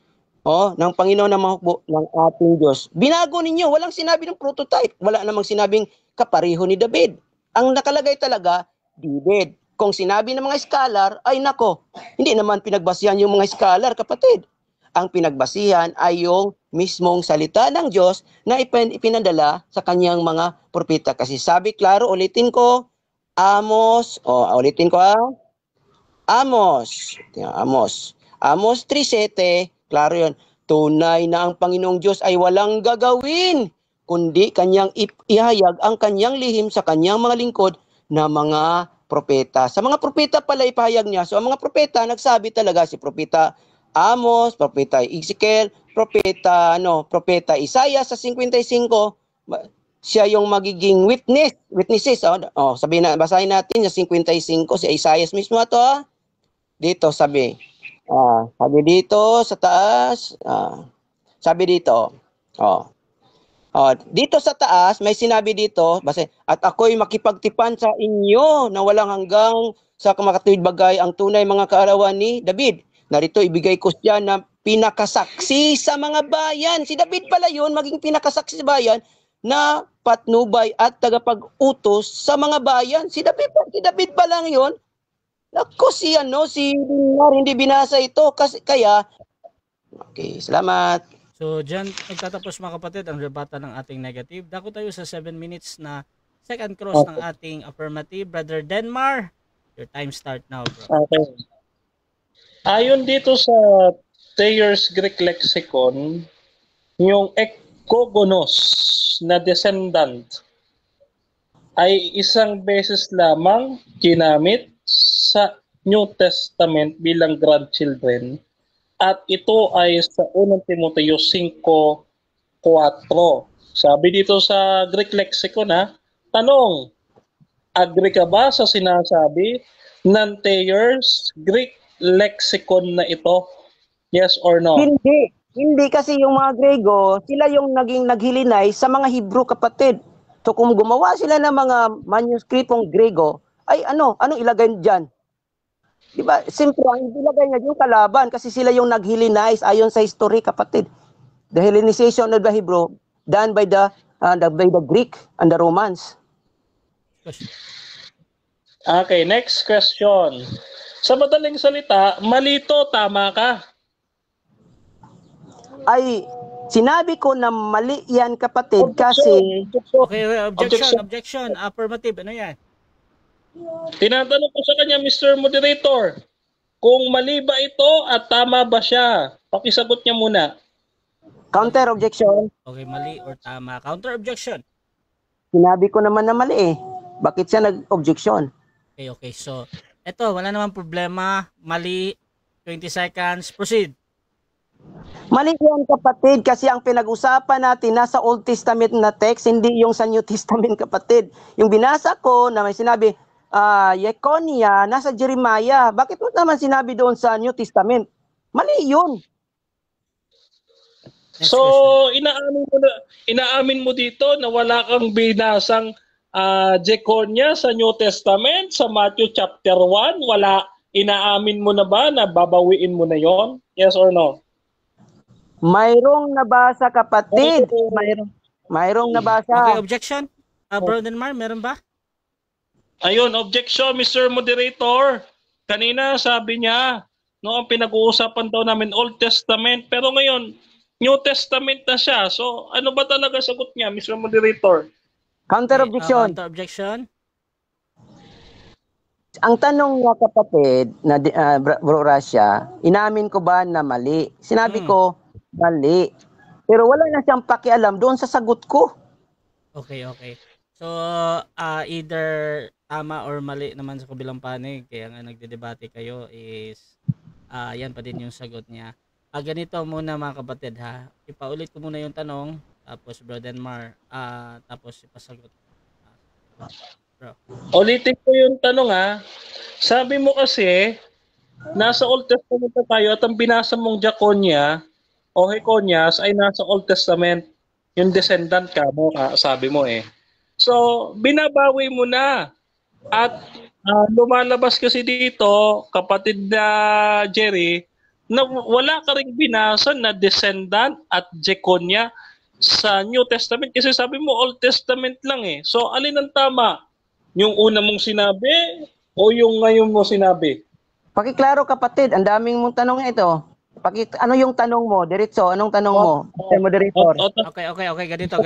ng Panginoon na mahukbo ng ating Diyos. Binago ninyo, walang sinabi ng prototype, wala namang sinabing kapareho ni David. Ang nakalagay talaga, David. Kung sinabi ng mga scholar, ay nako, hindi naman pinagbasihan yung mga scholar, kapatid. Ang pinagbasihan ay yung mismong salita ng Diyos na ipinadala sa kanyang mga propeta. Kasi sabi, klaro, ulitin ko, Amos, Amos 3:7, klaro yun. Tunay na ang Panginoong Diyos ay walang gagawin, kundi kanyang ihayag ang kanyang lihim sa kanyang mga lingkod na mga propeta. Sa mga propeta pala ipahayag niya. So ang mga propeta, nagsabi talaga si propeta Amos, propeta Ezekiel, propeta Isaiah sa 55, siya yung magiging witnesses. Basahin natin sa 55, si Isaiah mismo ito. Dito sabi dito sa taas, sabi dito, dito sa taas, may sinabi dito, at ako'y makipagtipan sa inyo na walang hanggang sa makatuwid bagay ang tunay mga kaarawan ni David. Narito ibigay ko siya na pinakasaksi sa mga bayan. Si David pala yun, maging pinakasaksi sa bayan na patnubay at tagapag-utos sa mga bayan. Si David pa lang yun. Naku, si Mar, hindi binasa ito. Kaya, okay, salamat. So, dyan nagtatapos mga kapatid ang debata ng ating negative. Dako tayo sa 7 minutes na second cross ng ating affirmative. Brother Denmar, your time start now, bro. Okay. Ayon dito sa Thayer's Greek Lexicon, yung ekogonos na descendant ay isang beses lamang ginamit sa New Testament bilang grandchildren. At ito ay sa 1 Timoteo 5:4. Sabi dito sa Greek Lexicon, tanong, agree ka ba sa sinasabi ng Thayer's Greek Lexicon na ito? Yes or no? Hindi kasi yung mga Grego, sila yung naging naghilinay sa mga Hebrew, kapatid. So kung gumawa sila ng mga manuskripong Grego, ay anong ilagay dyan? Diba? Simple ang ilagay niya yung kalaban kasi sila yung naghilinize ayon sa history, kapatid. The Hellenization of the Hebrew done by the Greek and the Romans. Okay, next question. Sa madaling salita, malito, tama ka? Ay, sinabi ko na mali yan, kapatid, kasi... Okay, objection. Affirmative, ano yan? Tinatanong ko sa kanya, Mr. Moderator, kung mali ba ito at tama ba siya? Pakisagot niya muna. Counter objection. Okay, mali or tama. Counter objection. Sinabi ko naman na mali eh. Bakit siya nag-objection? Okay. So, eto, wala namang problema. Mali, 20 seconds. Proceed. Mali yan, kapatid, kasi ang pinag-usapan natin nasa Old Testament na text, hindi yung sa New Testament, kapatid. Yung binasa ko na may sinabi, Yekonia, nasa Jeremiah. Bakit mo naman sinabi doon sa New Testament? Mali yun. So, inaamin mo dito na wala kang binasang Jeconia sa New Testament, sa Matthew chapter 1, wala, inaamin mo na ba na babawiin mo na yon? Yes or no? Mayroong nabasa, kapatid. Mayroong nabasa. Okay, objection. Bro Denmar, meron ba? Ayun, objection, Mr. Moderator. Kanina sabi niya, ang pinag-uusapan daw namin Old Testament, pero ngayon, New Testament na siya. So, ano ba talaga sagot niya, Mr. Moderator? Counter objection. Counter objection. Ang tanong niya, kapatid, na Bro Russia, inamin ko ba na mali? Sinabi ko, mali. Pero wala na siyang pakialam doon sa sagot ko. Okay. So, either tama or mali naman sa kabilang panig. Kaya nga nagdedebate kayo is, yan pa din yung sagot niya. Ganito muna mga kapatid ha. Ipaulit ko muna yung tanong. Tapos Bro Denmar, tapos ipasagot. Bro. Ulitin ko yung tanong Sabi mo kasi, nasa Old Testament na tayo at ang binasa mong Jeconia o Jeconias ay nasa Old Testament. Yung descendant ka mo, sabi mo eh. So, binabawi mo na. At lumalabas kasi dito, kapatid na Jerry, na wala ka ring binasa na descendant at Jeconia sa New Testament. Kasi sabi mo, Old Testament lang eh. So, alin ang tama? Yung una mong sinabi o yung ngayon mo sinabi? Pakiklaro, kapatid. Ang daming mong tanong ito. Ano yung tanong mo? Diretso, anong tanong mo? Moderator. Okay. Ganito.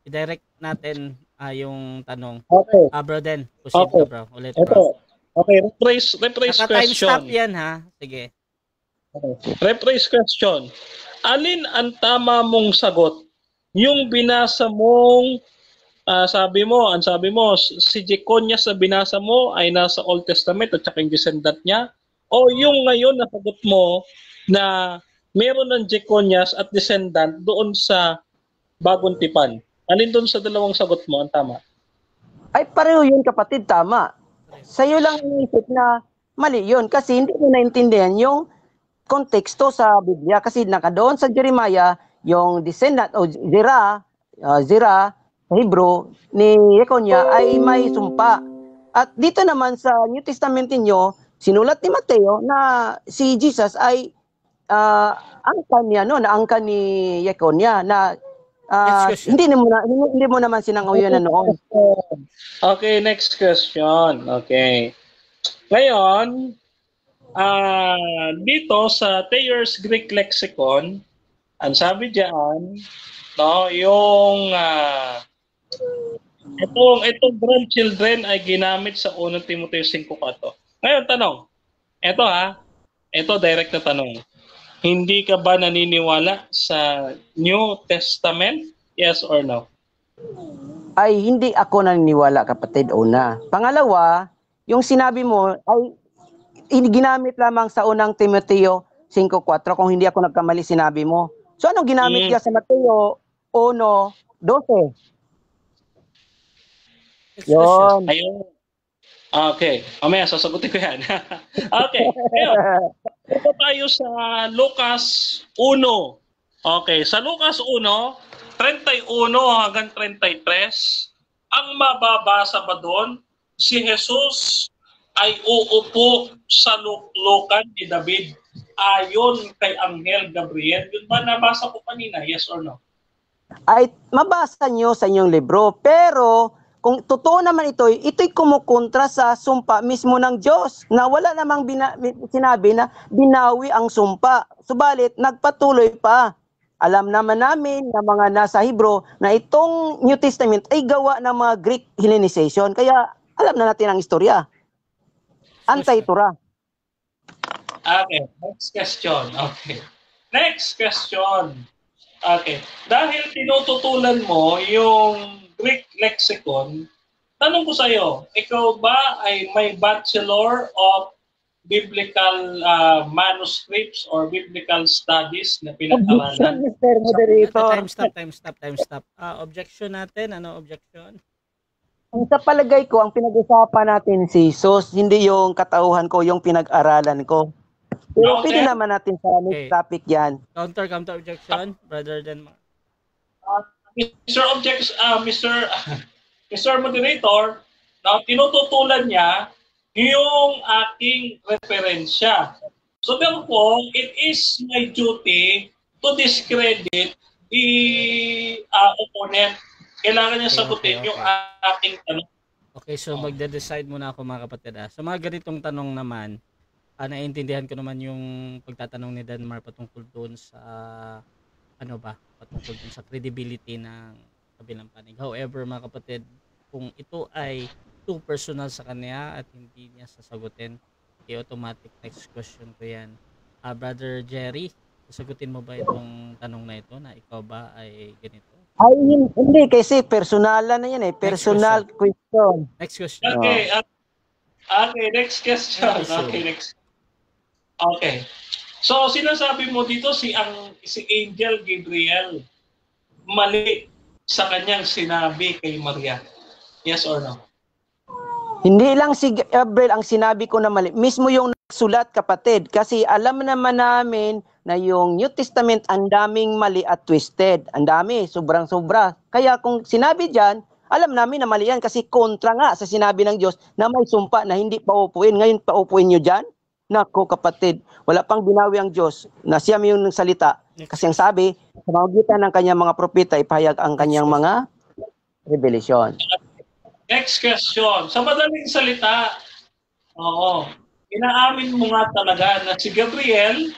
I-direct natin yung tanong. Okay. Bro Den, proceed Okay. bro. Ulit Ito. bro. Okay, rephrase Naka-time stop question. yan ha. Sige. Okay. Rephrase question. Alin ang tama mong sagot? Yung binasa mong ang sabi mo, si Jeconias na binasa mo ay nasa Old Testament at saka yung descendant niya? O yung ngayon na sagot mo na meron ng Jeconias at descendant doon sa Bagong Tipan? Alin doon sa dalawang sagot mo ang tama? Ay, pareho yun, kapatid, tama. Sa'yo lang inisip na mali yun kasi hindi mo naintindihan yung konteksto sa Biblia kasi nakadoon sa Jeremiah yung descendant o Zira sa Hebrew ni Yekonia ay may sumpa. At dito naman sa New Testament niyo, sinulat ni Mateo na si Jesus ay angkan niya, no, naangkan ni Yekonia na Next question. hindi mo naman sinangawian noon. Okay, next question. Okay. Ngayon, dito sa Thayer's Greek Lexicon, ang sabi diyan, no, yung itong grandchildren ay ginamit sa 1 Timoteo 5:4. Ngayon, tanong. Ito direct na tanong. Hindi ka ba naniniwala sa New Testament? Yes or no? Ay hindi ako naniniwala, kapatid, una. Pangalawa, yung sinabi mo ay ginamit lamang sa unang Timoteo 5:4 kung hindi ako nagkamali sinabi mo. So anong ginamit niya sa Mateo 1:12? Next question. Yun. Ayun. Okay. Mamaya, sasagutin ko yan. Okay. Ngayon, ito tayo sa Lucas 1. Okay. Sa Lucas 1, 31 hanggang 33, ang mababasa ba doon, si Jesus ay uupo sa luklukan ni David ayon kay Anghel Gabriel. Yun ba nabasa ko kanina? Yes or no? Ay mabasa nyo sa inyong libro. Pero kung totoo naman ito'y kumukontra sa sumpa mismo ng Diyos na wala namang sinabi na binawi ang sumpa. Subalit, nagpatuloy pa. Alam naman namin na mga nasa Hebrew na itong New Testament ay gawa ng mga Greek Hellenization. Kaya alam na natin ang istorya. Antay-tura. Okay, next question. Okay. Next question. Okay. Dahil tinututulan mo yung Greek lexicon, tanong ko sa iyo, ikaw ba ay may Bachelor of Biblical Manuscripts or Biblical Studies na pinag-aralan? Mr. Moderator. Time stop. Objection natin. Ano objection? Sa palagay ko, ang pinag-usapan natin si Jesus, hindi yung katauhan ko, yung pinag-aralan ko. Pero Okay. pwede naman natin sa next Okay. topic yan. Counter objection, brother Denmark. Mr. Moderator, na tinututulan niya yung aking referensya. So therefore, it is my duty to discredit the opponent. Kailangan niya sagutin yung aking tanong. Okay, so magde-decide muna ako, mga kapatid. Sa mga ganitong tanong naman, naiintindihan ko naman yung pagtatanong ni Denmark patungkol doon sa patungkol dun sa credibility ng kabilang panig. However, mga kapatid, kung ito ay too personal sa kanya at hindi niya sasagutin, automatic next question ko yan. Brother Jerry, sasagutin mo ba itong tanong na ito na ikaw ba ay ganito? Ay, hindi, kasi personalan na yan eh. Personal question. Next question. Okay, next question. Okay, next. Okay. So, sinasabi mo dito si Angel Gabriel mali sa kanyang sinabi kay Maria. Yes or no? Hindi lang si Gabriel ang sinabi ko na mali. Mismo yung nagsulat, kapatid. Kasi alam naman namin na yung New Testament ang daming mali at twisted. Ang dami, sobrang-sobra. Kaya kung sinabi dyan, alam namin na mali yan kasi kontra nga sa sinabi ng Diyos na may sumpa na hindi paupuin. Ngayon paupuin nyo dyan? Nako, kapatid, wala pang binawi ang Diyos na siya may yung salita. Kasi ang sabi, sa magitan ng kanyang mga propeta, ipahayag ang kanyang mga revelasyon. Next question. Sa madaling salita, inaamin mo nga talaga na si Gabriel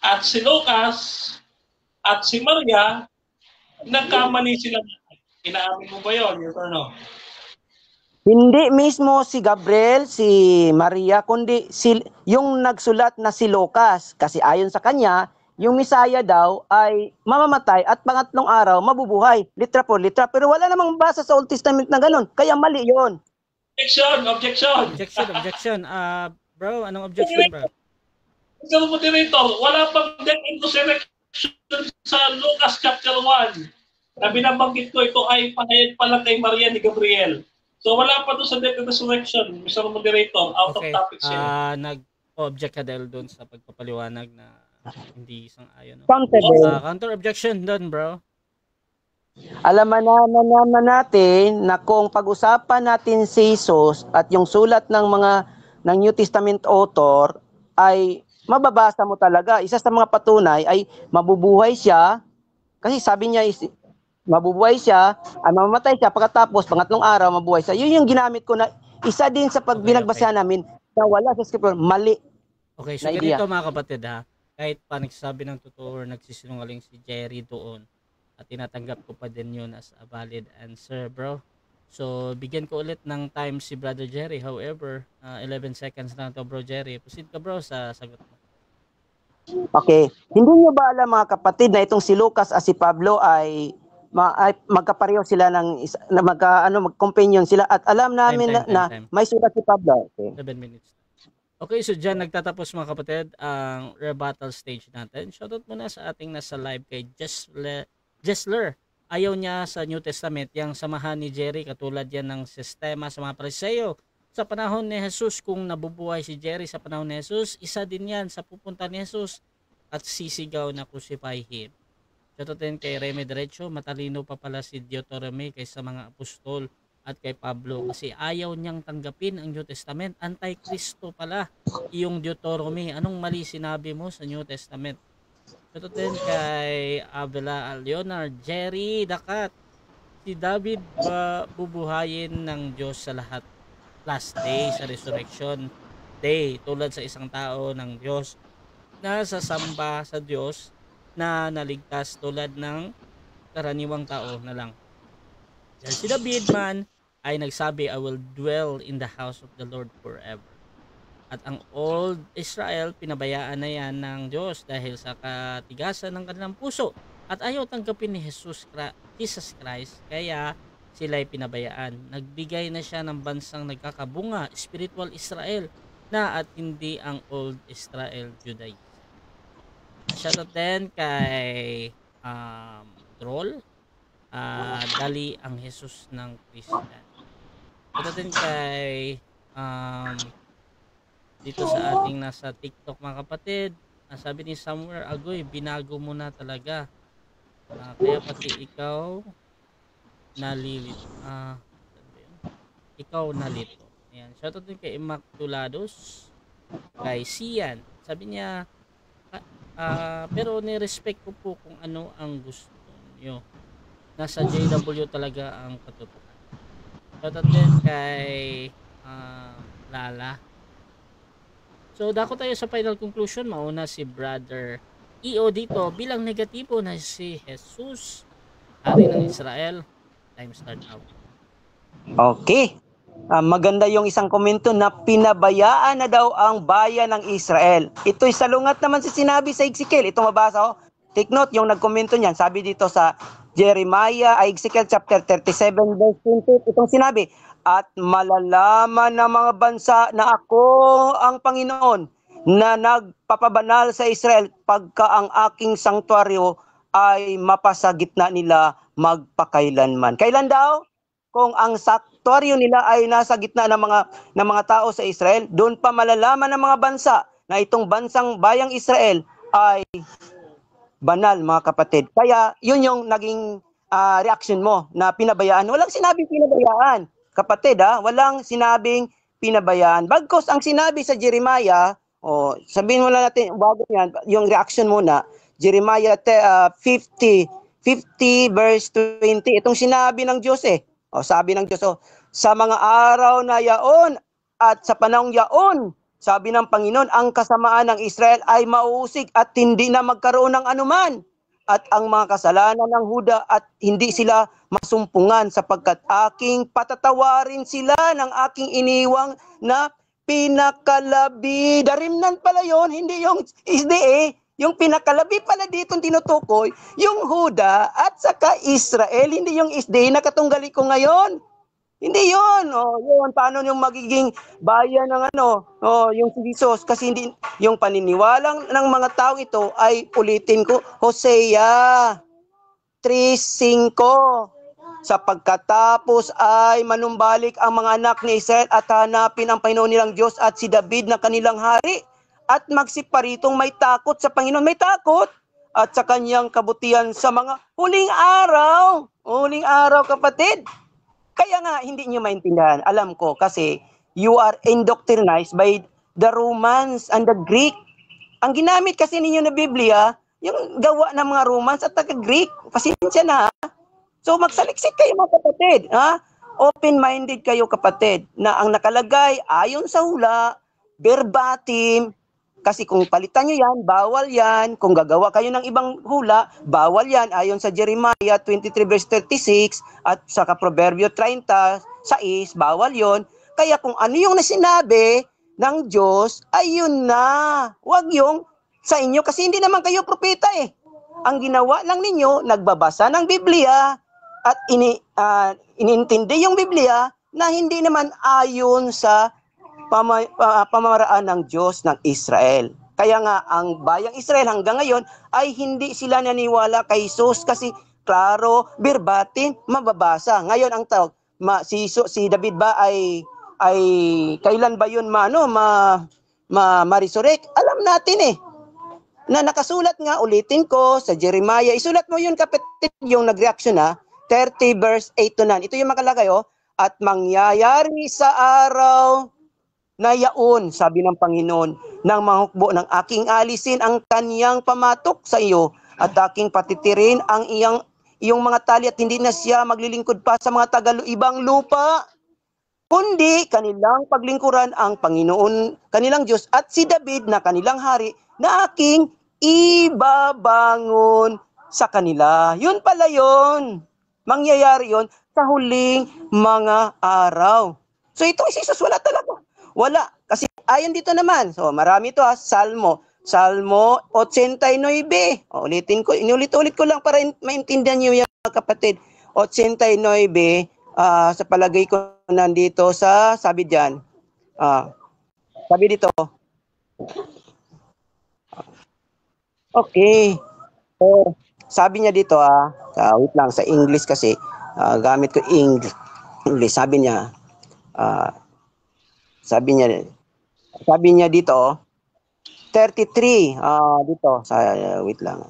at si Lucas at si Maria, nagkamali sila. Inaamin mo ba yun? Yes or no? Hindi mismo si Gabriel, si Maria, kundi yung nagsulat na si Lucas. Kasi ayon sa kanya, yung Misaya daw ay mamamatay at pangatlong araw mabubuhay. Litra por litra. Pero wala namang basa sa Old Testament na ganun. Kaya mali yun. Objection. Bro, anong objection, bro? Mr. Moderator, wala pang death and resurrection sa Lucas chapter 1. Na binabanggit ko, ito ay pahayag pala kay Maria ni Gabriel. So wala pa doon sa death and resurrection, Mr. Moderator, out of topic siya. Nag-object ka dahil doon sa pagpapaliwanag na hindi isang ayon. Counter objection doon, bro. Alaman naman natin na kung pag-usapan natin si Jesus at yung sulat ng New Testament author ay mababasa mo talaga. Isa sa mga patunay ay mabubuhay siya kasi sabi niya is mabubuhay siya, ay mamamatay siya pagkatapos pangatlong araw mabuhay siya. Yun yung ginamit ko na isa din sa pagbinagbasa namin na wala sa scripture, mali. Okay, so na idea. ganito mga kapatid ha, kahit pa nagsasabi ng totoo or nagsisinungaling si Jerry doon, at tinatanggap ko pa din yun as a valid answer, bro. So, bigyan ko ulit ng time si Brother Jerry. However, 11 seconds lang to, bro Jerry. Proceed ka, bro, sa sagot mo. Okay. Hindi nyo ba alam mga kapatid na itong si Lucas at si Pablo ay magkapareho sila mag-companion sila at alam namin Time. may sulat si Pablo. Okay. 7 minutes. Okay, so dyan nagtatapos mga kapatid ang rebuttal stage natin. Shoutout muna sa ating nasa live kay Jessler. Ayaw niya sa New Testament yung samahan ni Jerry, katulad yan ng sistema sa mga Pariseo. Sa panahon ni Jesus, kung nabubuhay si Jerry sa panahon ni Jesus, isa din yan sa pupunta ni Jesus at sisigaw na crucify him. Shoutout kay Remy Derecho, matalino pa pala si Deuteronomy kaysa mga apostol at kay Pablo kasi ayaw niyang tanggapin ang New Testament. Anti-Kristo pala yung Deuteronomy. Anong mali sinabi mo sa New Testament? Ito din kay Abela Leonard, Jerry Dakat, si David ba bubuhayin ng Diyos sa lahat last day, sa resurrection day, tulad sa isang tao ng Diyos na sasamba sa Diyos na naligtas tulad ng karaniwang tao na lang? Dahil si David man ay nagsabi, I will dwell in the house of the Lord forever. At ang old Israel, pinabayaan na yan ng Diyos dahil sa katigasan ng kanilang puso. At ayaw tanggapin ni Jesus Christ, kaya sila'y pinabayaan. Nagbigay na siya ng bansang nagkakabunga, spiritual Israel, na at hindi ang old Israel Judaism. Shoutout din kay Droll, dali ang Jesus ng Christian. Shoutout din kay dito sa ating nasa TikTok mga kapatid, sabi ni Somewhere Agoy, binago mo na talaga, kaya pati ikaw nalilito, ikaw nalito. Ayan, shoutout din kay Immaculados, kay Sian, sabi niya pero ni-respect ko po kung ano ang gusto nyo, nasa JW talaga ang katotohanan. Shoutout din kay Lala. So, dako tayo sa final conclusion. Mauna si Brother EO dito bilang negatibo na si Jesus, hari ng Israel. Time start out. Okay. Maganda yung isang komento na pinabayaan na daw ang bayan ng Israel. Ito'y salungat naman sa sinabi sa Ezekiel. Ito mabasa ko. Take note, yung nagkomento niyan. Sabi dito sa Jeremiah, Ezekiel chapter 37 verse 20. Itong sinabi, at malalaman ng mga bansa na ako ang Panginoon na nagpapabanal sa Israel pagka ang aking sanktuaryo ay mapasa gitna nila magpakailanman. Kailan daw? Kung ang sanktuaryo nila ay nasa gitna ng mga tao sa Israel, doon pa malalaman ng mga bansa na itong bansang bayang Israel ay banal, mga kapatid. Kaya yun yung naging reaction mo na pinabayaan. Walang sinabing pinabayaan. Kapatid, walang sinabing pinabayaan. Bagkos ang sinabi sa Jeremiah, sabihin mo lang natin, bago yan, yung reaction muna, Jeremiah 50 verse 20, itong sinabi ng Diyos sabi ng Diyos, sa mga araw na yaon at sa panahong yaon, sabi ng Panginoon, ang kasamaan ng Israel ay mauusig at hindi na magkaroon ng anuman. At ang mga kasalanan ng Huda at hindi sila masumpungan sapagkat aking patatawarin sila ng aking iniwang na pinakalabi. Darimnan pala yon, hindi yung SDA. Yung pinakalabi pala dito tinutukoy, yung Huda at saka Israel, hindi yung SDA na katunggali ko ngayon. Hindi yun. Yun. Paano yung magiging bayan ng yung Jesus? Kasi hindi, yung paniniwalang ng mga tao ito ay, ulitin ko, Hosea 3:5. Sa pagkatapos ay manumbalik ang mga anak ni Israel at hanapin ang Panginoon nilang Diyos at si David na kanilang hari. At magsiparitong may takot sa Panginoon. May takot. at sa kanyang kabutihan sa mga huling araw. Huling araw, kapatid. Kaya nga, hindi nyo maintindihan. Alam ko, kasi you are indoctrinized by the Romans and the Greek. Ang ginamit kasi ninyo na Biblia, yung gawa ng mga Romans at taga-Greek. Pasensya na. So magsaliksik kayo mga kapatid. Ha? Open-minded kayo kapatid na ang nakalagay ayon sa hula, verbatim, kasi kung palitan nyo yan, bawal yan. Kung gagawa kayo ng ibang hula, bawal yan. Ayon sa Jeremiah 23 verse 36 at sa Proverbio 30:6, bawal yon. Kaya kung ano yung nasinabi ng Diyos, ayun na. Huwag yung sa inyo kasi hindi naman kayo propeta eh. Ang ginawa lang ninyo, nagbabasa ng Biblia at inintindi yung Biblia na hindi naman ayon sa pamamaraan ng Diyos ng Israel. Kaya nga, ang bayang Israel hanggang ngayon ay hindi sila naniwala kay Jesus kasi klaro, verbatim, mababasa. Ngayon, ang tawag, si David ba ay kailan ba yun ma-resurrect? Alam natin eh. Na nakasulat nga, ulitin ko, sa Jeremiah, isulat mo yun kapatid, yung nag-reaction na, 30 verse 8 to 9. Ito yung makalagay, oh. At mangyayari sa araw na yaon, sabi ng Panginoon, ng mahukbo ng aking alisin ang kanyang pamatok sa iyo at aking patitirin ang iyong mga tali at hindi na siya maglilingkod pa sa mga taga-ibang lupa, kundi kanilang paglingkuran ang Panginoon, kanilang Diyos at si David na kanilang hari na aking ibabangon sa kanila. Yun pala yun. Mangyayari yun sa huling mga araw. So ito si Jesus, wala talaga. Wala. Kasi ayon dito naman. So marami ito Salmo 89. Inulit-ulit ko lang para maintindihan niyo yung kapatid. 89. Sa palagay ko nandito sa, sabi dyan. Sabi dito. Okay. So, sabi niya dito, wait lang, sa English kasi, gamit ko English. Sabi niya dito, 33, dito, wait lang.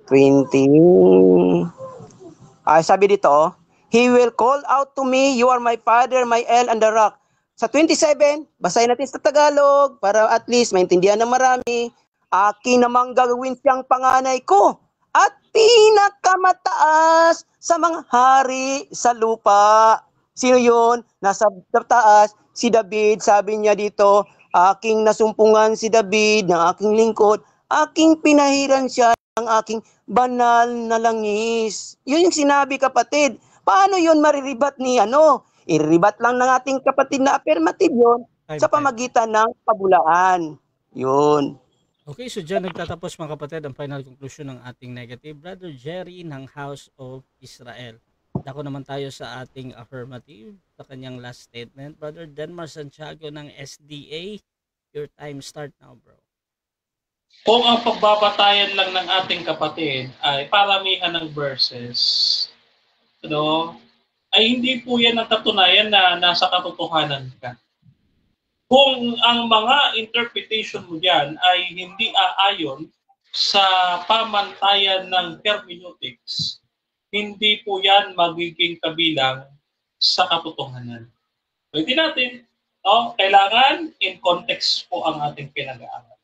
20, sabi dito, He will call out to me, you are my father, my El, and the rock. Sa 27, basahin natin sa Tagalog para at least maintindihan ng marami. Akin namang gagawin siyang panganay ko at pinakamataas sa mga hari sa lupa. Sino yun? Nasa taas, si David. Sabi niya dito, aking nasumpungan si David ng aking lingkod, aking pinahiran siya ng aking banal na langis. Yun yung sinabi kapatid. Paano yun mariribat ni Iribat lang ng ating kapatid na affirmative yun sa pamagitan ng pabulaan. Yun. Okay, so dyan nagtatapos mga kapatid ang final conclusion ng ating negative. Brother Jerry ng House of Israel. Dako naman tayo sa ating affirmative sa kanyang last statement. Brother Denmar Santiago ng SDA, your time start now, bro. Kung ang pagbabatayan lang ng ating kapatid ay paramihan ng verses, ay hindi po yan ang katunayan na nasa katotohanan ka. Kung ang mga interpretation mo diyan ay hindi aayon sa pamantayan ng hermeneutics, hindi po yan magiging kabilang sa katotohanan. Pwede natin, kailangan in context po ang ating pinag-aaral.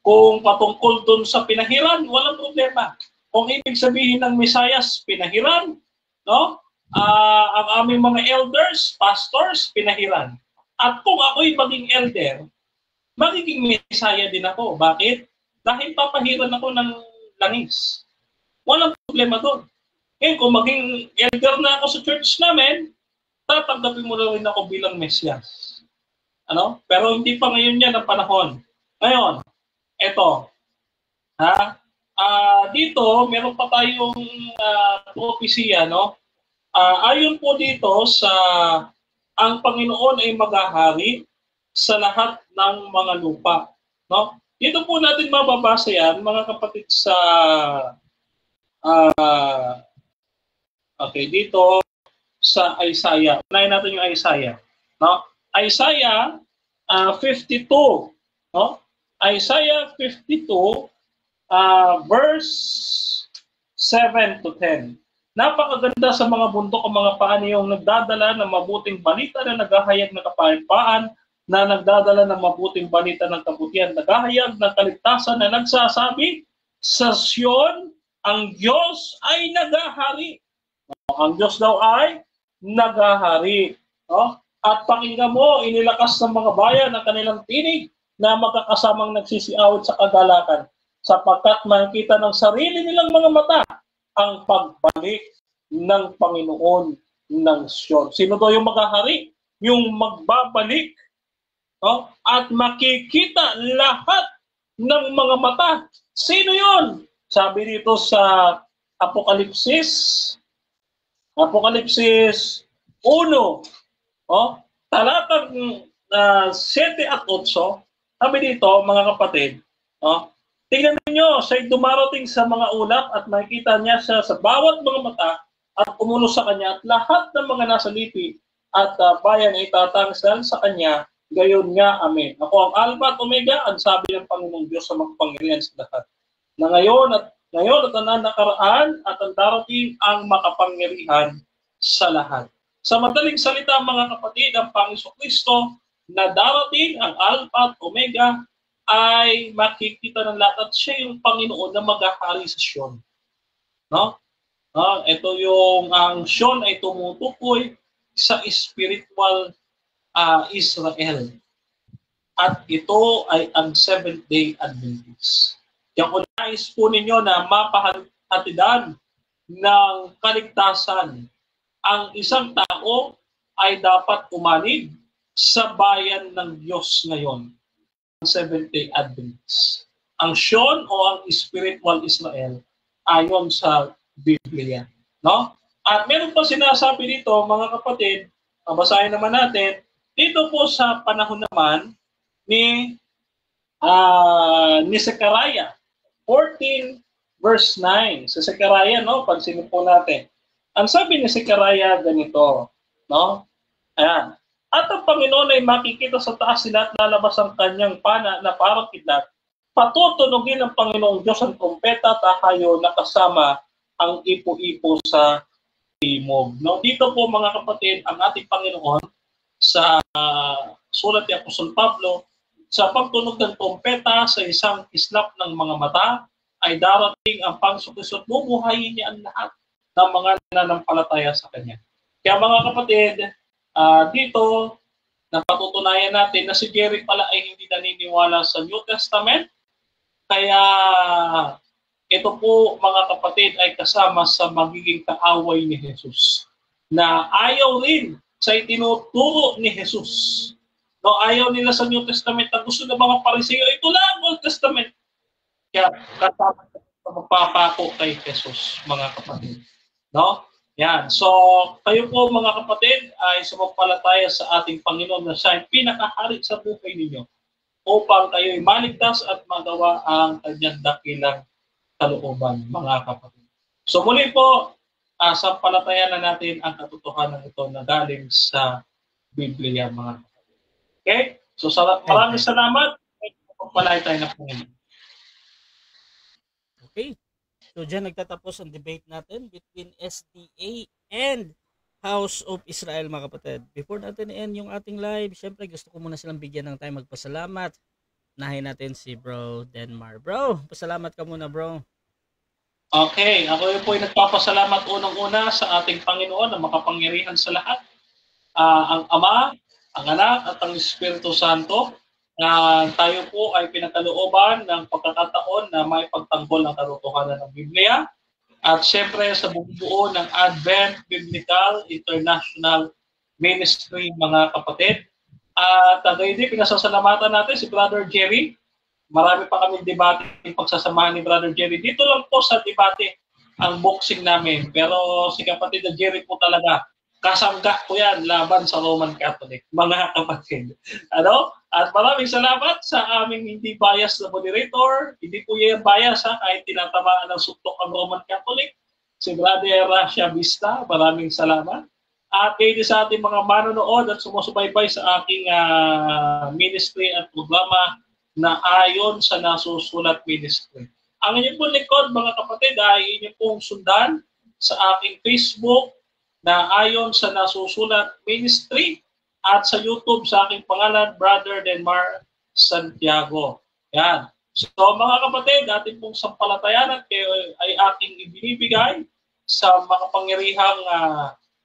Kung patungkol dun sa pinahiran, walang problema. Kung ibig sabihin ng Mesiyas, pinahiran, ang aming mga elders, pastors, pinahiran. At kung ako'y maging elder, magiging Mesaya din ako. Bakit? Dahil papahiran ako ng langis. Walang problema doon. Ngayon, kung maging elder na ako sa church namin, tatanggapin mo rin ako bilang Mesiyas. Pero hindi pa ngayon yan ang panahon. Ngayon, eto. Dito, meron pa tayong propesya, ayon po dito sa ang Panginoon ay maghahari sa lahat ng mga lupa. Dito po natin mababasa yan, mga kapatid, sa dito sa Isaiah. Unahin natin yung Isaiah. Isaiah 52. Isaiah 52, verse 7 to 10. Napakaganda sa mga bundok ang mga paa niyong nagdadala ng mabuting balita na naghahayag ng kapayapaan, na nagdadala ng mabuting balita ng kabutihan, naghahayag ng kaligtasan, na nagsasabi, sa Sion, ang Diyos ay naghahari. Ang Diyos daw ay naghahari. No? At pakinggan mo, inilakas ng mga bayan ang kanilang tinig na magkakasamang nagsisiawit sa kagalakan, sapagkat makikita ng sarili nilang mga mata ang pagbalik ng Panginoon ng Sion. Sino daw yung maghahari? Yung magbabalik, no? At makikita lahat ng mga mata. Sino yun? Sabi dito sa Apokalipsis 1, talatang 7 at 8, sabi dito, mga kapatid, tingnan niyo, siya'y dumarating sa mga ulap at makikita niya siya sa bawat mga mata at umulo sa kanya, at lahat ng mga nasa lipi at bayan ay tatangsal sa kanya, gayon nga, amen. Ako ang Alpha at Omega, ang sabi ng Panginoong Diyos sa makapangyarihan sa lahat, na ngayon at ang nakaraan at ang darating ang makapangyarihan sa lahat. Sa madaling salita, mga kapatid, ang Panginoong Kristo na darating, ang Alpha at Omega, ay makikita ng lahat at siya yung Panginoon na maghahari sa Sion. No? Ito yung ang Sion ay tumutukoy sa spiritual Israel. At ito ay ang Seventh-day Adventist. Kaya kung nais po ninyo na mapahatidan ng kaligtasan, ang isang tao ay dapat umanig sa bayan ng Diyos ngayon, ang Seventh-day Adventist. Ang Sion o ang spiritual Israel ayon sa Biblia. No? At meron pa sinasabi dito, mga kapatid, basahin naman natin, dito po sa panahon naman ni Zechariah 14 verse 9. Sa Zechariah, no, pansinin po natin. Ang sabi ni Zechariah ganito, no? Ayan. At ang Panginoon ay makikita sa taas sila at lalabas ang kanyang pana na parang kidlat. Patutunugin ng Panginoong Diyos ang trompeta at hayo na kasama ang ipo-ipo sa timog. No? Dito po, mga kapatid, ang ating Panginoon sa sulat ni Apostol Pablo, sa pagtunog ng trompeta sa isang islap ng mga mata, ay darating ang Panginoon Kristo at bubuhayin niya ang lahat ng mga nananampalataya sa Kanya. Kaya mga kapatid, dito, napatutunayan natin na si Jerry pala ay hindi naniniwala sa New Testament. Kaya ito po, mga kapatid, ay kasama sa magiging kaaway ni Jesus, na ayaw rin sa itinuturo ni Jesus. No, ayaw nila sa New Testament, na gusto ng mga Pariseo, ito lang Old Testament. Kaya kasama sa magpapako kay Jesus, mga kapatid. No? Yan. So, kayo po, mga kapatid, ay sumampalataya sa ating Panginoon na siya ay pinakahari sa buhay ninyo upang kayo ay maligtas at magawa ang kanyang dakilang kalooban, mga kapatid. So, muli po, sampalatayan na natin ang katotohanan ito na galing sa Biblia, mga kapatid. Okay? So, maraming salamat. Pagpalay tayo na Panginoon. Okay. So dyan nagtatapos ang debate natin between SDA and House of Israel, mga kapatid. Before natin i-end yung ating live, syempre gusto ko muna silang bigyan ng time magpasalamat. Nahin natin si Bro Denmar. Bro, pasalamat ka muna, bro. Okay, ako po ay nagpapasalamat unang-una sa ating Panginoon na makapangyarihan sa lahat. Ang Ama, ang Anak at ang Espiritu Santo. Tayo po ay pinagkalooban ng pagkakataon na may pagtanggol ng katotohanan ng Biblia. At siyempre sa bumubuo ng Advent Biblical International Ministry, mga kapatid. At ngayon din, pinasasalamatan natin si Brother Jerry. Marami pa kami debate yung pagsasamahan ni Brother Jerry. Dito lang po sa debate ang boxing namin. Pero si kapatid na Jerry po talaga, kasangga ko yan laban sa Roman Catholic, mga kapatid. At maraming salamat sa aming hindi bias na moderator. Hindi po yan bias, kahit tinatamaan ng suntok ang Roman Catholic. Si Brother Rasha Vista, maraming salamat. At kayo din sa ating mga manonood at sumusubaybay sa aking ministry at programa na ayon sa nasusulat ministry. Ang inyong pong likod, mga kapatid, ay inyong pong sundan sa aking Facebook na ayon sa nasusulat ministry at sa YouTube sa aking pangalan, Brother Denmar Santiago. Yan. So mga kapatid, ating pong sampalatayanan ay aking ibinibigay sa mga pangyarihang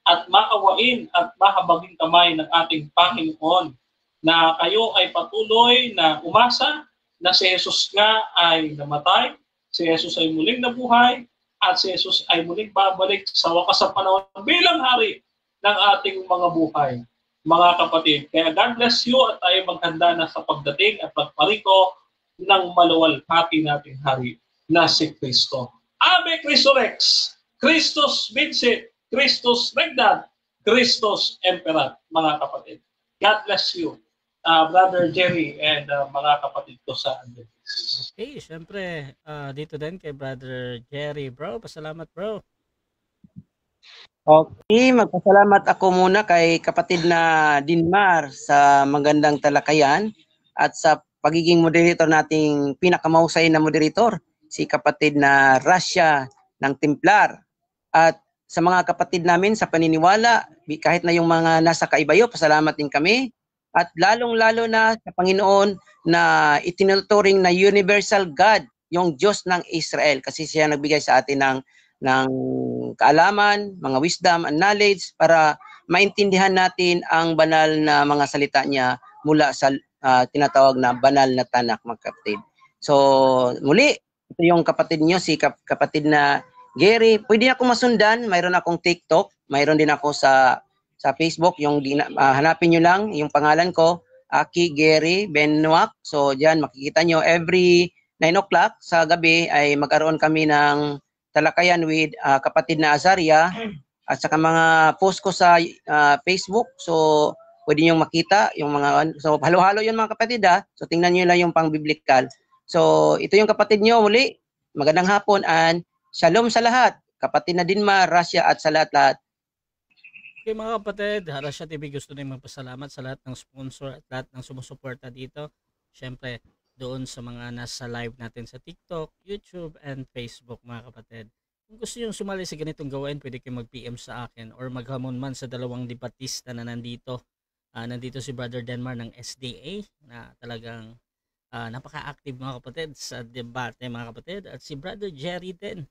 at maawain at mahabaging kamay ng ating Panginoon na kayo ay patuloy na umasa na si Jesus nga ay namatay, si Jesus ay muling nabuhay, at si Jesus ay muling babalik sa wakas ng panahon bilang hari ng ating mga buhay, mga kapatid. Kaya God bless you at tayo maghanda na sa pagdating at pagparito ng maluwalhati nating hari na si Kristo. Ave Cristo Rex, Christus Vincit, Christus Regnat, Christus Emperat, mga kapatid. God bless you. Brother Jerry and mga kapatid ko sa Adventist. Okay, syempre dito din kay Brother Jerry, bro. Pasalamat, bro. Okay, magpasalamat ako muna kay kapatid na Dinmar sa magandang talakayan at sa pagiging moderator nating pinakamahusay na moderator, si kapatid na Rasha ng Templar. At sa mga kapatid namin sa paniniwala, kahit na yung mga nasa Kaibayo, pasalamat din kami. At lalong-lalo na sa Panginoon na itinuturing na universal God, yung Diyos ng Israel, kasi siya nagbigay sa atin ng kaalaman, mga wisdom and knowledge para maintindihan natin ang banal na mga salita niya mula sa tinatawag na banal na Tanakh, mga kapatid. So muli, ito yung kapatid niyo, si kapatid na Gary. Pwede ako masundan, mayroon akong TikTok, mayroon din ako sa Facebook, yung hanapin nyo lang yung pangalan ko, Aki Gary Benwak. So diyan makikita nyo every 9 o'clock sa gabi ay magkaroon kami ng talakayan with kapatid na Azaria at saka mga post ko sa Facebook. So pwede nyo makita yung mga, so halo-halo yun mga kapatid So tingnan nyo lang yung pang-biblical. So ito yung kapatid nyo muli. Magandang hapon and shalom sa lahat. Kapatid na Dinmar, Rasya at sa lahat-lahat. Okay mga kapatid, Rasha TV gusto na magpasalamat sa lahat ng sponsor at lahat ng sumusuporta dito. Siyempre, doon sa mga nasa live natin sa TikTok, YouTube, and Facebook mga kapatid. Kung gusto nyo sumali sa ganitong gawain, pwede kayo mag-PM sa akin or maghamon man sa dalawang debatista na nandito. Nandito si Brother Denmar ng SDA na talagang napaka-active mga kapatid sa debate mga kapatid. At si Brother Jerry din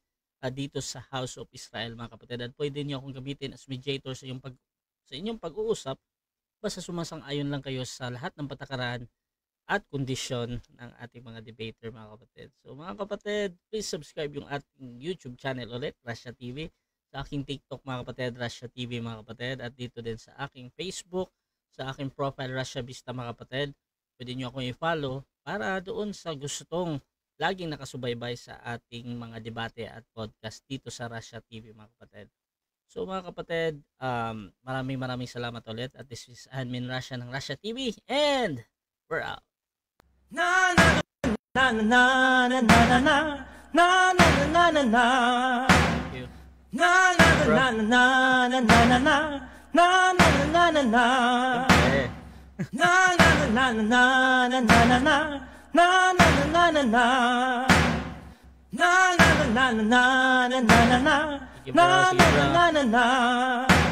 dito sa House of Israel mga kapatid, at pwede niyo akong gamitin as mediator sa inyong pag-uusap basta sumasang-ayon lang kayo sa lahat ng patakaran at kondisyon ng ating mga debater mga kapatid. So mga kapatid, please subscribe yung ating YouTube channel ulit, Rasha TV, sa aking TikTok mga kapatid, Rasha TV mga kapatid, at dito din sa aking Facebook, sa aking profile Rasha Vista mga kapatid. Pwede niyo akong i-follow para doon sa gustong laging nakasubaybay sa ating mga debate at podcast dito sa Rasha TV mga kapatid. So mga kapatid, maraming salamat ulit, at this is Admin Rasha ng Rasha TV and we're out. Na na na na na na na na na na na na. Na na na na na na na na na na na na na. Na na na na na na na na. Na na na na na na na na na na na na na na na na na na